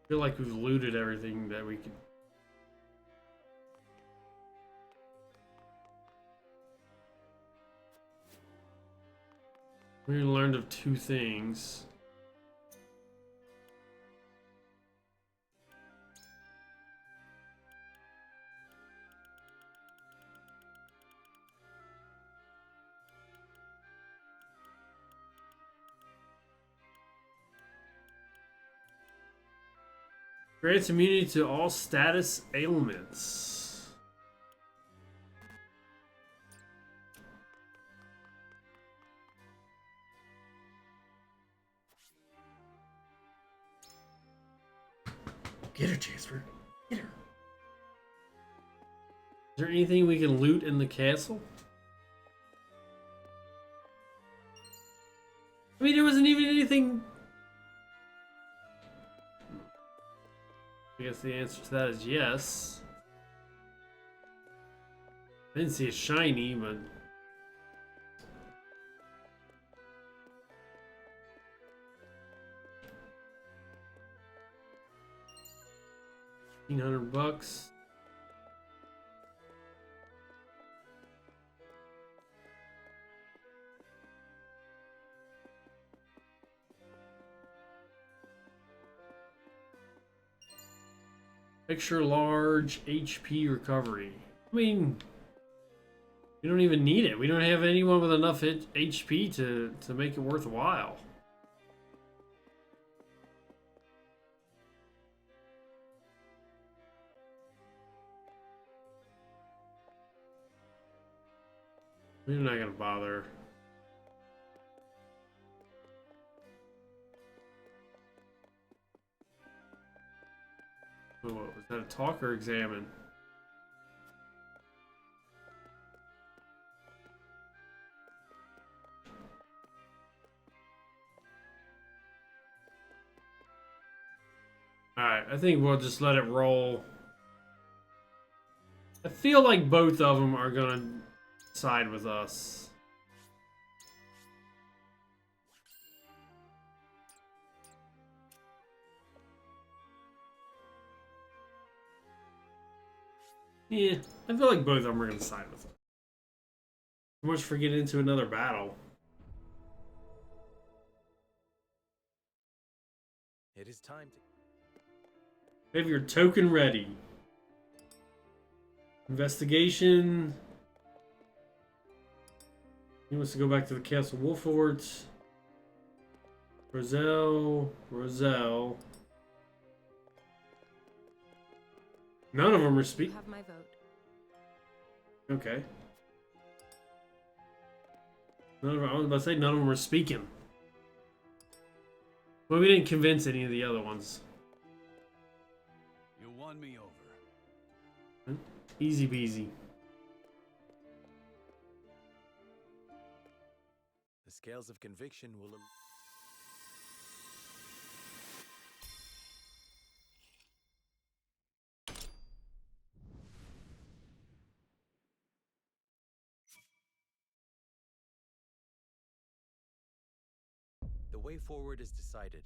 I feel like we've looted everything that we could. We learned of 2 things. Grants immunity to all status ailments. Get her, Jasper. Get her. Is there anything we can loot in the castle? I mean, there wasn't even anything. I guess the answer to that is yes. I didn't see a shiny, but. $1,500. Extra large HP recovery. I mean, we don't even need it. We don't have anyone with enough HP to make it worthwhile. We're not gonna bother. Oh, was that a talk or examine? Alright, I think we'll just let it roll. I feel like both of them are gonna side with us. Yeah, I feel like both of them are gonna side with us. So much for getting into another battle. It is time to... Have your token ready. Investigation. He wants to go back to the Castle Wolfort. Roselle. None of them are speaking. Have my vote. Okay. I was about to say none of them were speaking. Well, we didn't convince any of the other ones. You won me over. Easy peasy. The scales of conviction will... The way forward is decided.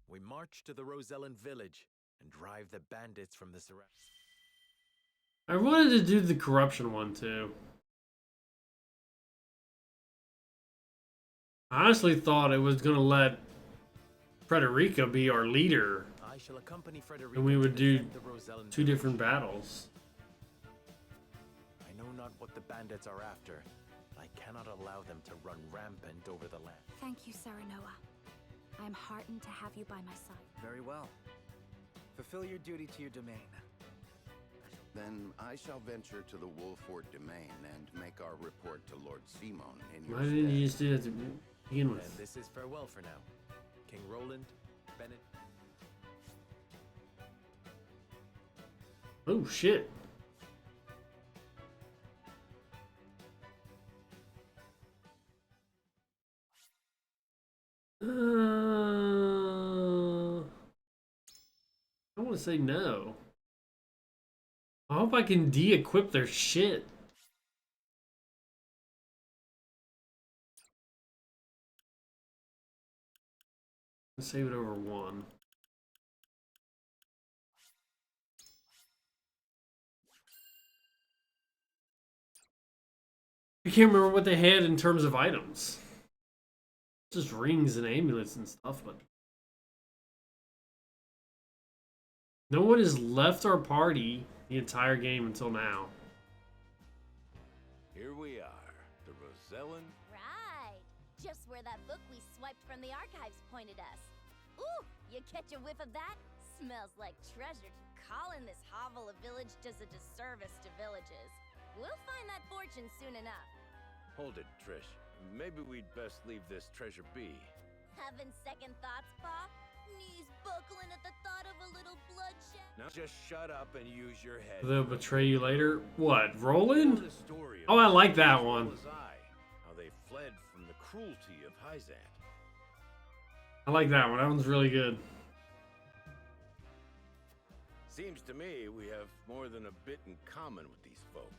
We march to the Rosellan village and drive the bandits from the surroundings. I wanted to do the corruption one too. I honestly thought it was gonna let Frederica be our leader, I shall accompany Frederica and we would do to defend the Rosellan two village. different battles. I know not what the bandits are after. I cannot allow them to run rampant over the land. Thank you, Serenoa. I am heartened to have you by my side. Very well. Fulfill your duty to your domain. Then I shall venture to the Wolfort domain and make our report to Lord Simon in your Why didn't stead. you just do that to begin with? And this is farewell for now. King Roland, Bennett. Oh shit. I want to say no. I hope I can de-equip their shit. Let's save it over one. I can't remember what they had in terms of items. Just rings and amulets and stuff, but no one has left our party the entire game until now. Here we are, the Rosellan. Right. Just where that book we swiped from the archives pointed us. Ooh, you catch a whiff of that? Smells like treasure. Calling this hovel a village does a disservice to villages. We'll find that fortune soon enough. Hold it, Trish. Maybe we'd best leave this treasure be. Having second thoughts, Pa? Knees buckling at the thought of a little bloodshed. Now just shut up and use your head. They'll betray you later. What, Roland? The story of Oh, I like that as one. well as how they fled from the cruelty of Hyzant. I like that one. That one's really good. Seems to me we have more than a bit in common with these folk.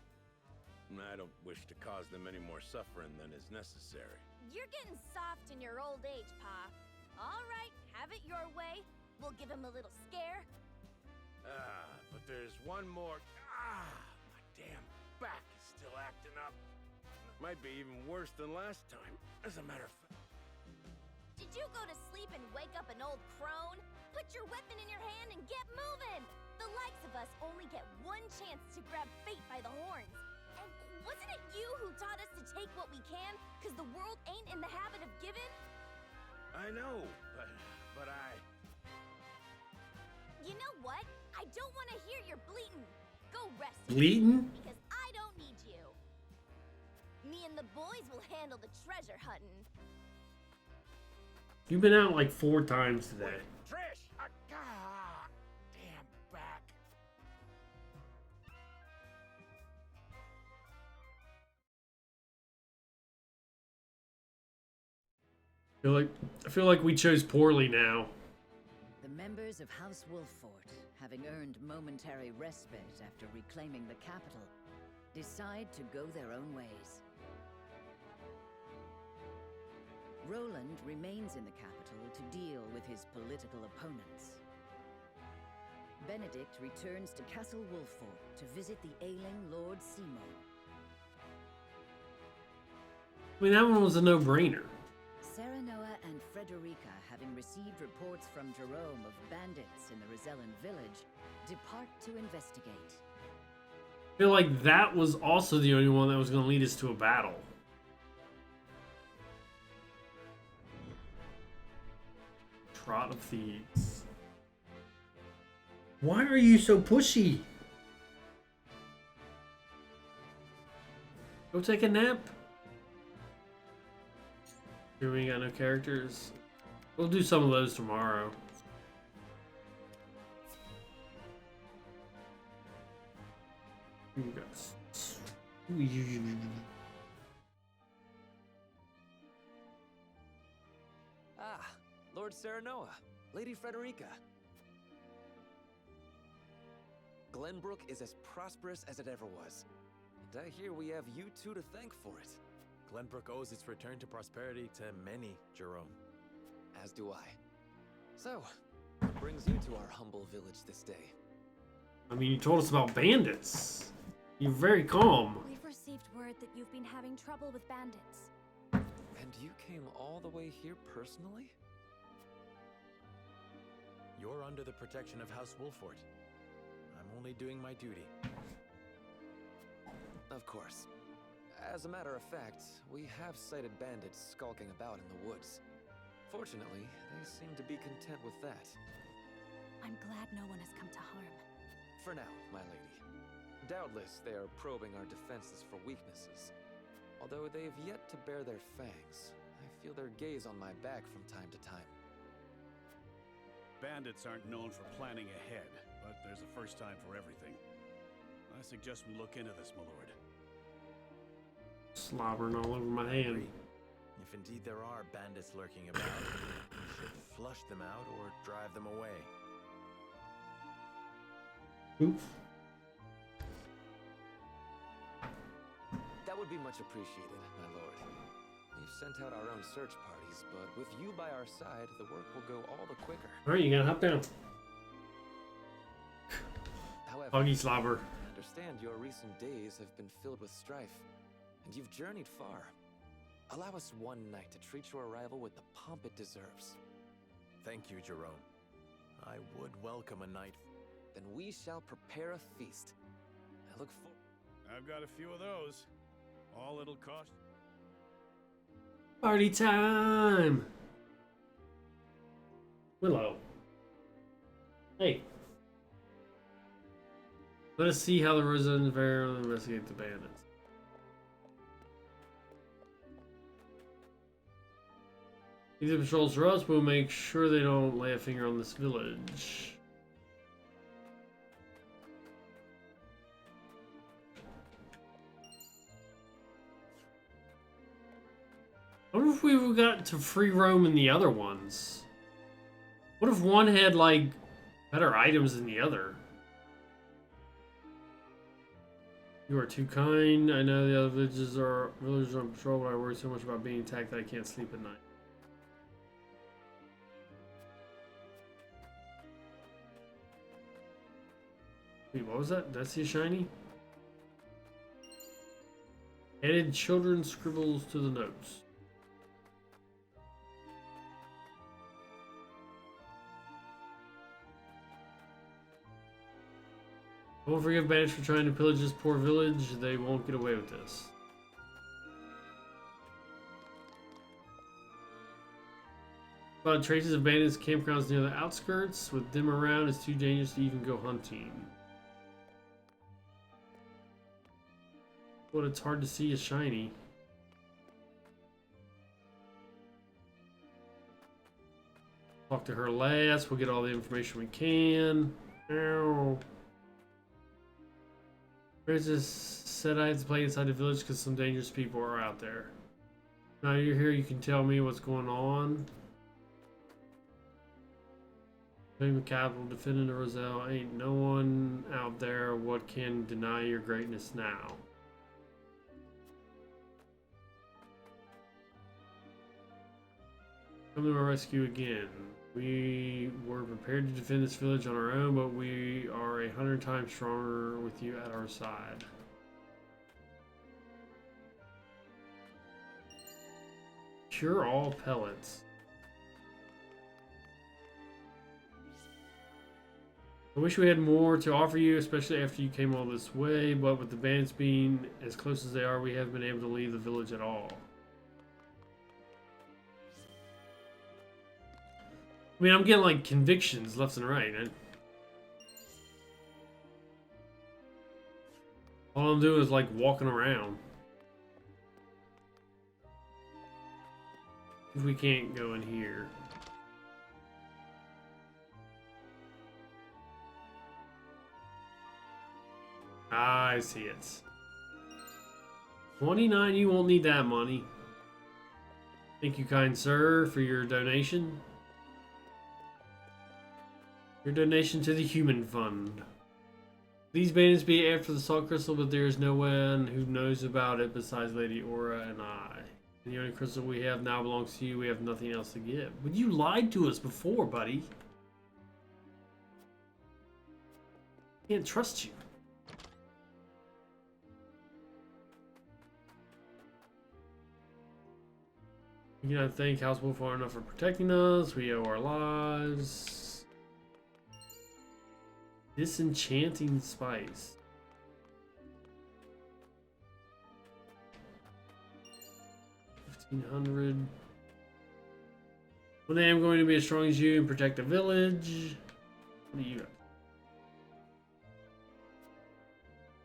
I don't wish to cause them any more suffering than is necessary. You're getting soft in your old age, Pa. All right, have it your way. We'll give him a little scare. But there's one more. My damn back is still acting up. Might be even worse than last time, as a matter of fact. Did you go to sleep and wake up an old crone? Put your weapon in your hand and get moving! The likes of us only get one chance to grab fate by the horns. And wasn't it you who taught us to take what we can, because the world ain't in the habit of giving? I know, but I... You know what? I don't want to hear your bleating. Go rest. Bleating? Because I don't need you. Me and the boys will handle the treasure hunting. You've been out like 4 times today. Trish! Damn back. I feel like we chose poorly now. The members of House Wolfort, having earned momentary respite after reclaiming the capital, decide to go their own ways. Roland remains in the capital to deal with his political opponents. Benedict returns to Castle Wolfort to visit the ailing Lord Simon. I mean, that one was a no-brainer. Serenoa and Frederica, having received reports from Jerome of bandits in the Rosellan village, depart to investigate. I feel like that was also the only one that was going to lead us to a battle. Trot of Thieves. Why are you so pushy? Go take a nap. Here we ain't got no characters. We'll do some of those tomorrow. You guys. Ah, Lord Serenoa, Lady Frederica. Glenbrook is as prosperous as it ever was. And I hear we have you two to thank for it. Glenbrook owes its return to prosperity to many, Jerome. As do I. So, what brings you to our humble village this day? I mean, you told us about bandits. You're very calm. We've received word that you've been having trouble with bandits. And you came all the way here personally? You're under the protection of House Wolfort. I'm only doing my duty. Of course. As a matter of fact, we have sighted bandits skulking about in the woods. Fortunately, they seem to be content with that. I'm glad no one has come to harm. For now, my lady. Doubtless they are probing our defenses for weaknesses. Although they've yet to bare their fangs, I feel their gaze on my back from time to time. Bandits aren't known for planning ahead, but there's a first time for everything. I suggest we look into this, my lord. Slobbering all over my hand. If indeed there are bandits lurking about, we should flush them out or drive them away. Oof. That would be much appreciated, my lord. We've sent out our own search parties, but with you by our side, the work will go all the quicker. Alright, you gotta hop down. However, Hoggy slobber. I understand your recent days have been filled with strife, and you've journeyed far. Allow us one night to treat your arrival with the pomp it deserves. Thank you, Jerome. I would welcome a night. Then we shall prepare a feast. I look forward. I've got a few of those. All it'll cost. Party time! Willow. Hey. Let us see how the Rosellan will investigate the bandits. Either patrols for us, we'll make sure they don't lay a finger on this village. I wonder if we got to free roam in the other ones. What if one had, like, better items than the other? You are too kind. I know the other villagers are on patrol, but I worry so much about being attacked that I can't sleep at night. Wait, what was that? Did I see a shiny? Added children's scribbles to the notes. I won't forgive bandits for trying to pillage this poor village. They won't get away with this. Found traces of bandits' campgrounds near the outskirts. With them around, it's too dangerous to even go hunting. But it's hard to see a shiny. Talk to her last. We'll get all the information we can. Ow. Francis said I had to play inside the village because some dangerous people are out there. Now you're here, you can tell me what's going on. Claim the capital, defending the Roselle. Ain't no one out there what can deny your greatness now. Come to our rescue again. We were prepared to defend this village on our own, but we are 100 times stronger with you at our side. Cure all pellets. I wish we had more to offer you, especially after you came all this way, but with the bandits being as close as they are, we haven't been able to leave the village at all. I mean, I'm getting like convictions left and right. All I'm doing is like walking around. If we can't go in here. I see it. 29, you won't need that money. Thank you, kind sir, for your donation. Your donation to the Human Fund. These bandits be after the salt crystal, but there is no one who knows about it besides Lady Aura and I. And the only crystal we have now belongs to you. We have nothing else to give. But you lied to us before, buddy. Can't trust you. We cannot thank House Wolf far enough for protecting us. We owe our lives. Disenchanting spice. $1,500. One day I'm going to be as strong as you and protect the village. What do you got?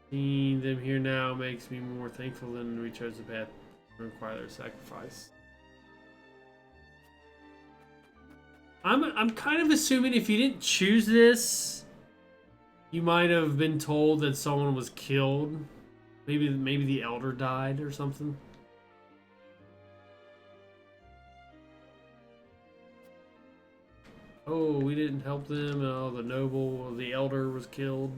Seeing them here now makes me more thankful than we chose the path to require their sacrifice. I'm kind of assuming if you didn't choose this, you might have been told that someone was killed. Maybe the elder died or something. Oh, we didn't help them. Oh, the noble, the elder was killed.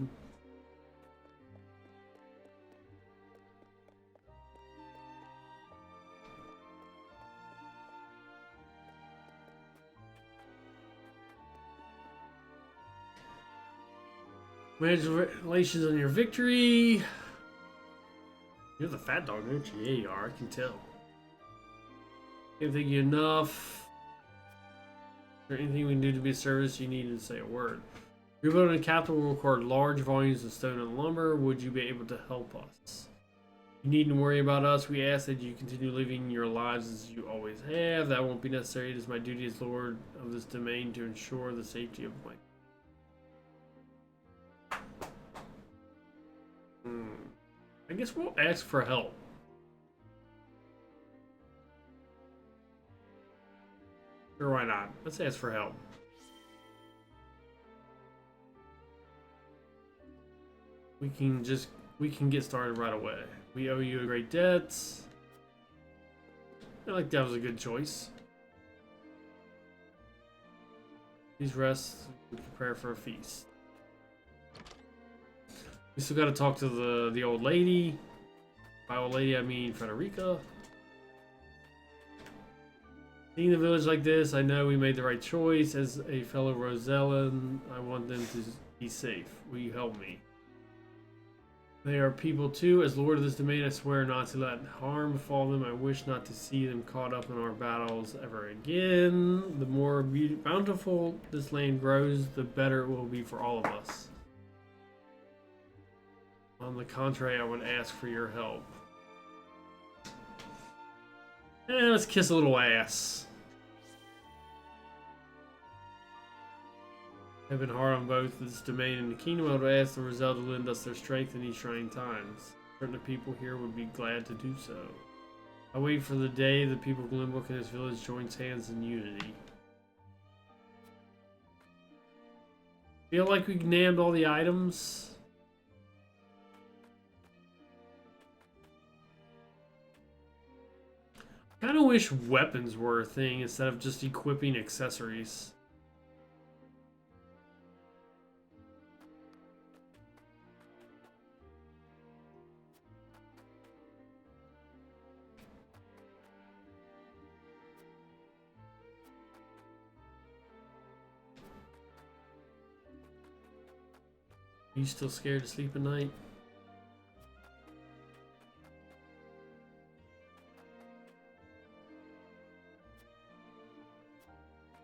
Congratulations on your victory. You're the fat dog, aren't you? Yeah, you are. I can tell. Can't thank you enough. Is there anything we can do to be of service? You need to say a word. Rebuilding a capital will require large volumes of stone and lumber. Would you be able to help us? You needn't worry about us. We ask that you continue living your lives as you always have. That won't be necessary. It is my duty as Lord of this domain to ensure the safety of my... I guess we'll ask for help. Or why not? Let's ask for help. We can get started right away. We owe you a great debt. I feel like that was a good choice. Please rest and prepare for a feast. We still got to talk to the old lady. By old lady, I mean Frederica. Seeing the village like this, I know we made the right choice. As a fellow Rosellan, I want them to be safe. Will you help me? They are people too. As Lord of this domain, I swear not to let harm befall them. I wish not to see them caught up in our battles ever again. The more bountiful this land grows, the better it will be for all of us. On the contrary, I would ask for your help. Let's kiss a little ass. I've been hard on both this domain and the kingdom. I would ask the Roselle to lend us their strength in these trying times. Certain people here would be glad to do so. I wait for the day the people of Glenbrook and this village joins hands in unity. Feel like we named all the items. I kind of wish weapons were a thing instead of just equipping accessories. Are you still scared to sleep at night?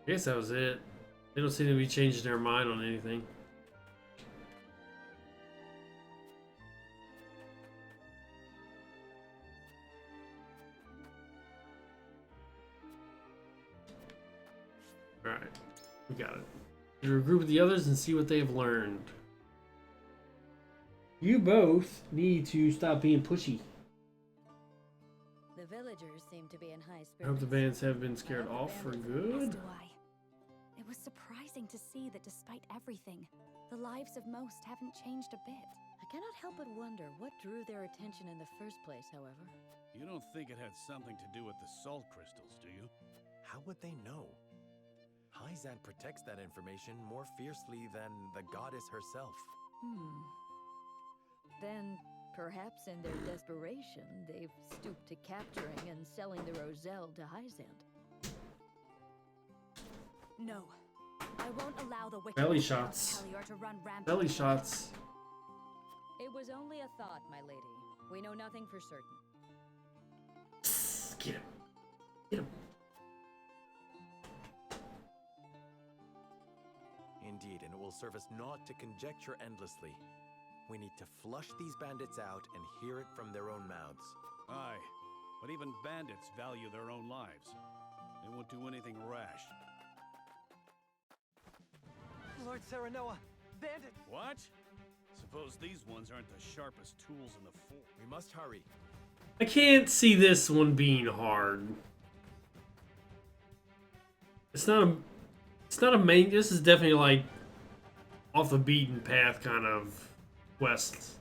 I guess that was it. They don't seem to be changing their mind on anything. Alright, we got it. You regroup with the others and see what they have learned. You both need to stop being pushy. The villagers seem to be in high spirits. I hope the bands have been scared off for good. As do I. It was surprising to see that despite everything, the lives of most haven't changed a bit. I cannot help but wonder what drew their attention in the first place, however. You don't think it had something to do with the salt crystals, do you? How would they know? Hyzant protects that information more fiercely than the goddess herself. Then, perhaps in their desperation, they've stooped to capturing and selling the Roselle to Hyzant. No. I won't allow the wicked Belly shots. to run rampant. Belly shots. It was only a thought, my lady. We know nothing for certain. Get him. Get him. Indeed, and it will serve us not to conjecture endlessly. We need to flush these bandits out and hear it from their own mouths. Aye, but even bandits value their own lives. They won't do anything rash. Lord Serenoa, bandit! What? Suppose these ones aren't the sharpest tools in the fort. We must hurry. I can't see this one being hard. It's not a main. This is definitely like off the beaten path kind of quest.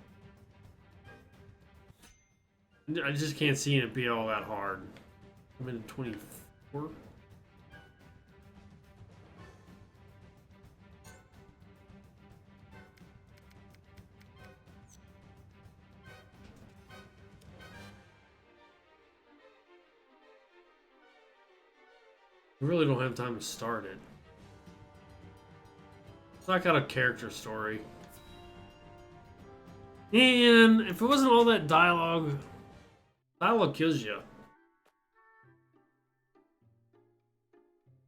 I just can't see it be all that hard. I'm in 24. We really don't have time to start it. It's not got a character story. And if it wasn't all that dialogue kills you.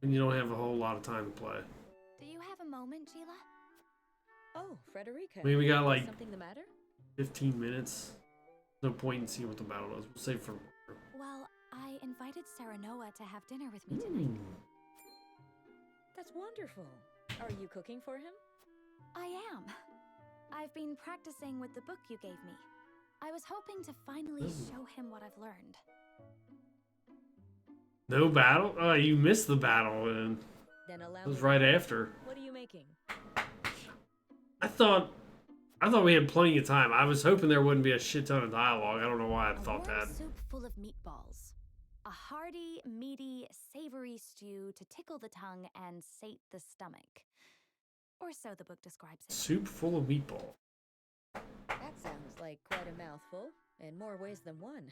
And you don't have a whole lot of time to play. Do you have a moment, Sheila? Oh, Frederica. I mean, we got like something the matter? 15 minutes. No point in seeing what the battle is. We'll save for. Well, I invited Serenoa to have dinner with me tonight. That's wonderful. Are you cooking for him? I am. I've been practicing with the book you gave me. I was hoping to finally show him what I've learned. No battle? Oh, you missed the battle, and Then allow it was me right to- after. What are you making? I thought we had plenty of time. I was hoping there wouldn't be a shit ton of dialogue. I don't know why I thought warm that. soup full of meatballs. A hearty, meaty, savory stew to tickle the tongue and sate the stomach. Or so the book describes it. Soup full of meatball. That sounds like quite a mouthful, in more ways than one.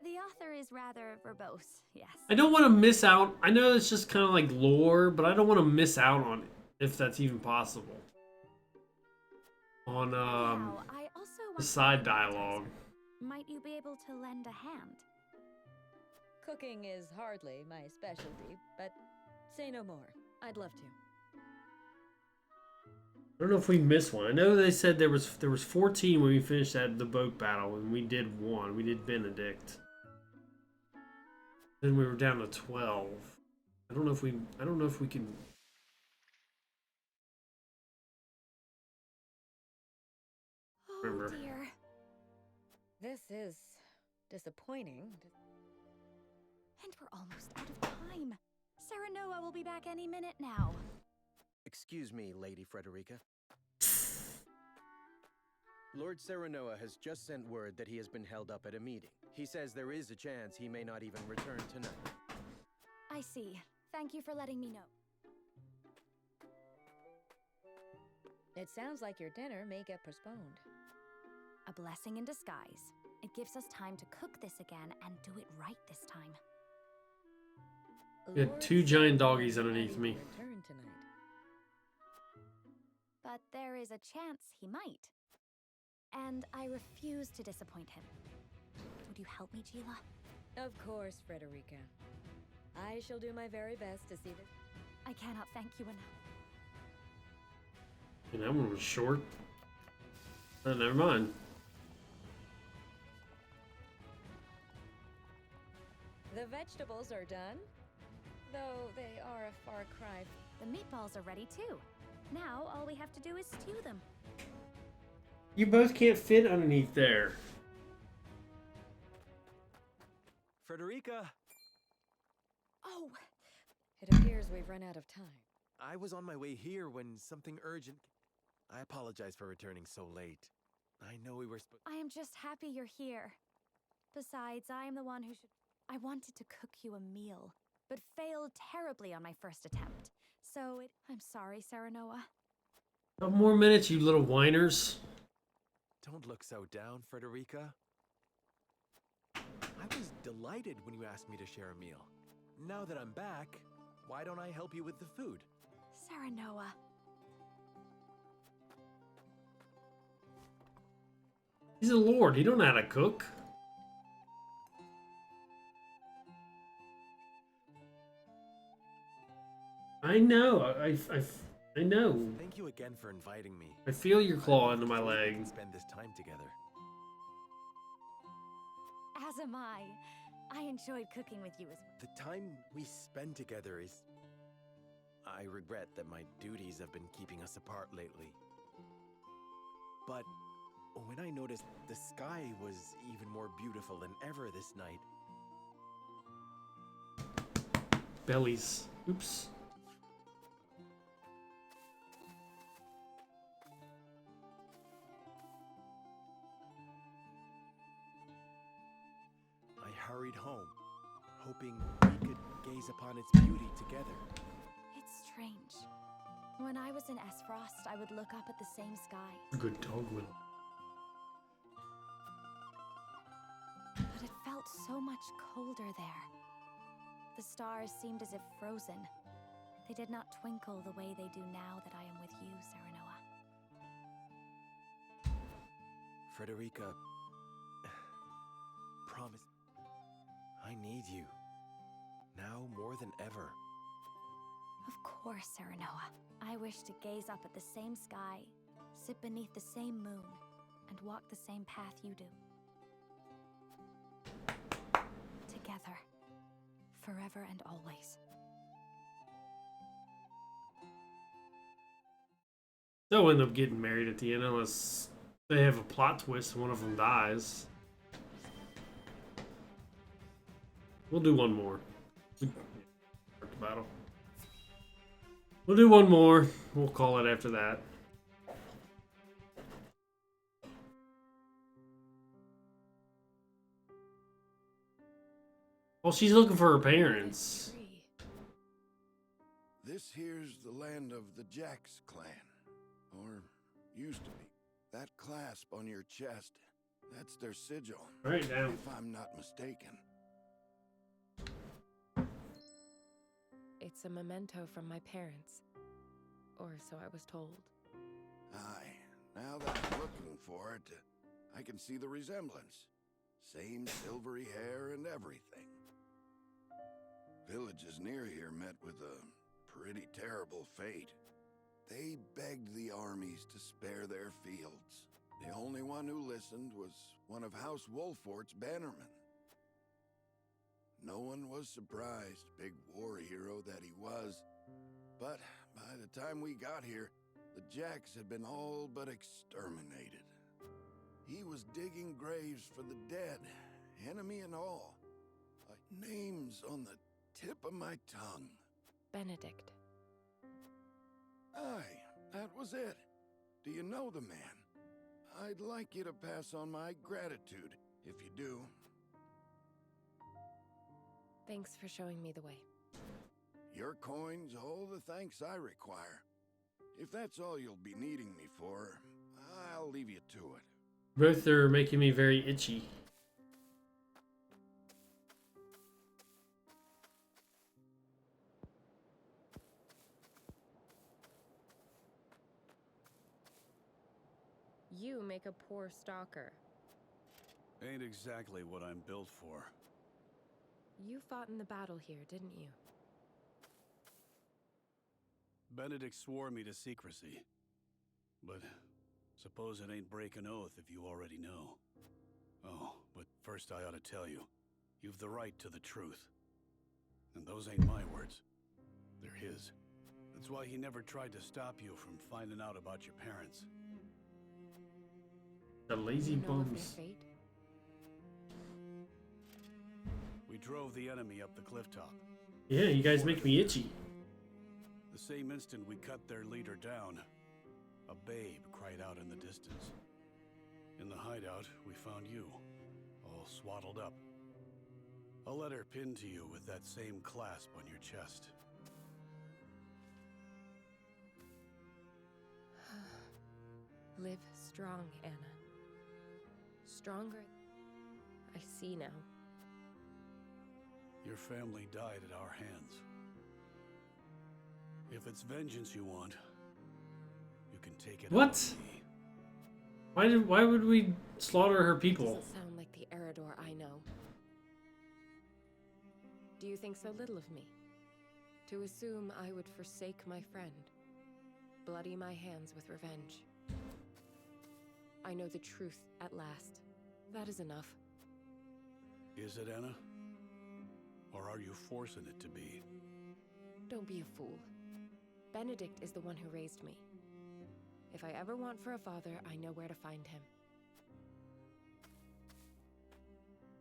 The author is rather verbose, yes. I don't want to miss out. I know it's just kind of like lore, but I don't want to miss out on it, if that's even possible. On Now, I also the want side dialogue. Might you be able to lend a hand? Cooking is hardly my specialty, but say no more. I'd love to. I don't know if we missed one. I know they said there was 14 when we finished the boat battle, and we did one. We did Benedict. Then we were down to 12. I don't know if we can. Remember. Oh dear. This is disappointing. And we're almost out of time. Serenoa will be back any minute now. Excuse me, Lady Frederica. Lord Serenoa has just sent word that he has been held up at a meeting. He says there is a chance he may not even return tonight. I see. Thank you for letting me know. It sounds like your dinner may get postponed. A blessing in disguise. It gives us time to cook this again and do it right this time. We had 2 giant doggies underneath me. Return tonight. But there is a chance he might. And I refuse to disappoint him. Would you help me, Gila? Of course, Frederica. I shall do my very best to see this. I cannot thank you enough. And that one was short. Oh, never mind. The vegetables are done, though they are a far cry. The meatballs are ready too. Now all we have to do is stew them. You both can't fit underneath there. Frederica! Oh, it appears we've run out of time. I was on my way here when something urgent. I apologize for returning so late. I know we were supposed. I am just happy you're here. Besides, I am the one who should. I wanted to cook you a meal, but failed terribly on my first attempt. So I'm sorry, Serenoa. Couple more minutes, you little whiners. Don't look so down, Frederica. I was delighted when you asked me to share a meal. Now that I'm back, why don't I help you with the food? Serenoa. He's a lord. He don't know how to cook. I know. I know. Thank you again for inviting me. I feel your claw into my leg. Spend this time together. As am I. I enjoyed cooking with you as well. The time we spend together is... I regret that my duties have been keeping us apart lately. But when I noticed the sky was even more beautiful than ever this night... Bellies. Oops. I hurried home, hoping we could gaze upon its beauty together. It's strange. When I was in Esfrost, I would look up at the same sky. Good dog, Will. But it felt so much colder there. The stars seemed as if frozen. They did not twinkle the way they do now that I am with you, Serenoa. Frederica, promise. I need you. Now more than ever. Of course, Serenoa. I wish to gaze up at the same sky, sit beneath the same moon, and walk the same path you do. Together. Forever and always. They'll end up getting married at the end unless they have a plot twist and one of them dies. We'll do one more. Battle. We'll do one more. We'll call it after that. Well, she's looking for her parents. This here's the land of the Jax clan. Or used to be. That clasp on your chest, that's their sigil. Right now. If I'm not mistaken. It's a memento from my parents. Or so I was told. Aye, now that I'm looking for it, I can see the resemblance. Same silvery hair and everything. Villages near here met with a pretty terrible fate. They begged the armies to spare their fields. The only one who listened was one of House Wolfort's bannermen. No one was surprised, big war hero that he was. But by the time we got here, the Jax had been all but exterminated. He was digging graves for the dead, enemy and all. Names on the tip of my tongue. Benedict. Aye, that was it. Do you know the man? I'd like you to pass on my gratitude, if you do. Thanks for showing me the way. Your coin's all the thanks I require. If that's all you'll be needing me for, I'll leave you to it. Both are making me very itchy. You make a poor stalker. Ain't exactly what I'm built for. You fought in the battle here, didn't you? Benedict swore me to secrecy. But suppose it ain't break an oath if you already know. Oh, but first I ought to tell you, you've the right to the truth. And those ain't my words. They're his. That's why he never tried to stop you from finding out about your parents. The lazy You know of their bums. fate? We drove the enemy up the cliff top. Yeah, you guys make me itchy. The same instant we cut their leader down, a babe cried out in the distance. In the hideout, we found you, all swaddled up. A letter pinned to you with that same clasp on your chest. Live strong, Anna. Stronger. I see now. Your family died at our hands. If it's vengeance you want, you can take it. What? out on me. Why would we slaughter her people? Doesn't sound like the Eredor I know. Do you think so little of me? To assume I would forsake my friend, bloody my hands with revenge. I know the truth at last. That is enough. Is it, Anna? Or are you forcing it to be? Don't be a fool. Benedict is the one who raised me. If I ever want for a father, I know where to find him.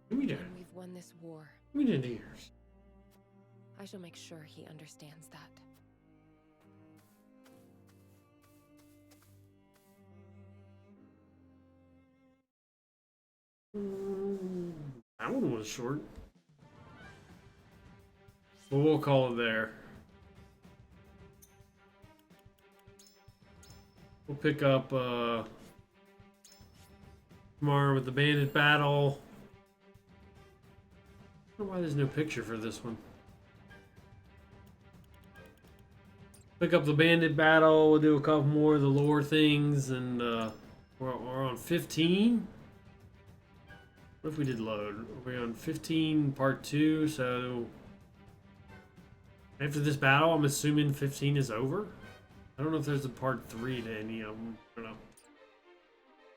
Give me When that. we've won this war, Give me the ears. I shall make sure he understands that. That one was short. But we'll call it there. We'll pick up tomorrow with the bandit battle. I don't know why there's no picture for this one. Pick up the bandit battle. We'll do a couple more of the lore things, and we're on 15. What if we did load? We're on 15 part 2, so after this battle, I'm assuming 15 is over. I don't know if there's a part 3 to any of them. I don't know.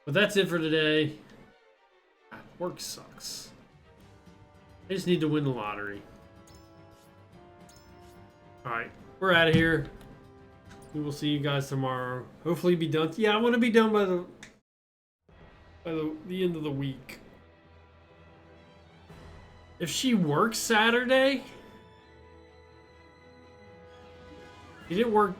But that's it for today. God, work sucks. I just need to win the lottery. Alright, we're out of here. We will see you guys tomorrow. Hopefully be done. Yeah, I want to be done by the end of the week. If she works Saturday... She didn't work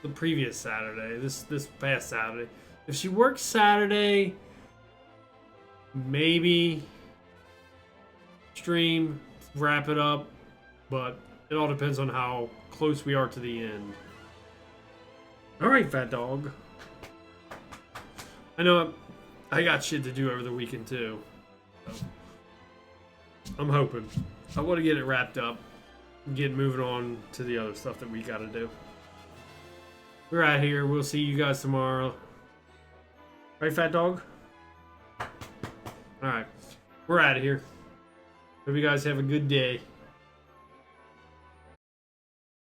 the previous Saturday, this past Saturday. If she works Saturday, maybe stream, wrap it up, but it all depends on how close we are to the end. Alright, fat dog. I know I got shit to do over the weekend too. So I'm hoping. I want to get it wrapped up and get moving on to the other stuff that we got to do. We're out here. We'll see you guys tomorrow. Right, fat dog? Alright. We're out of here. Hope you guys have a good day.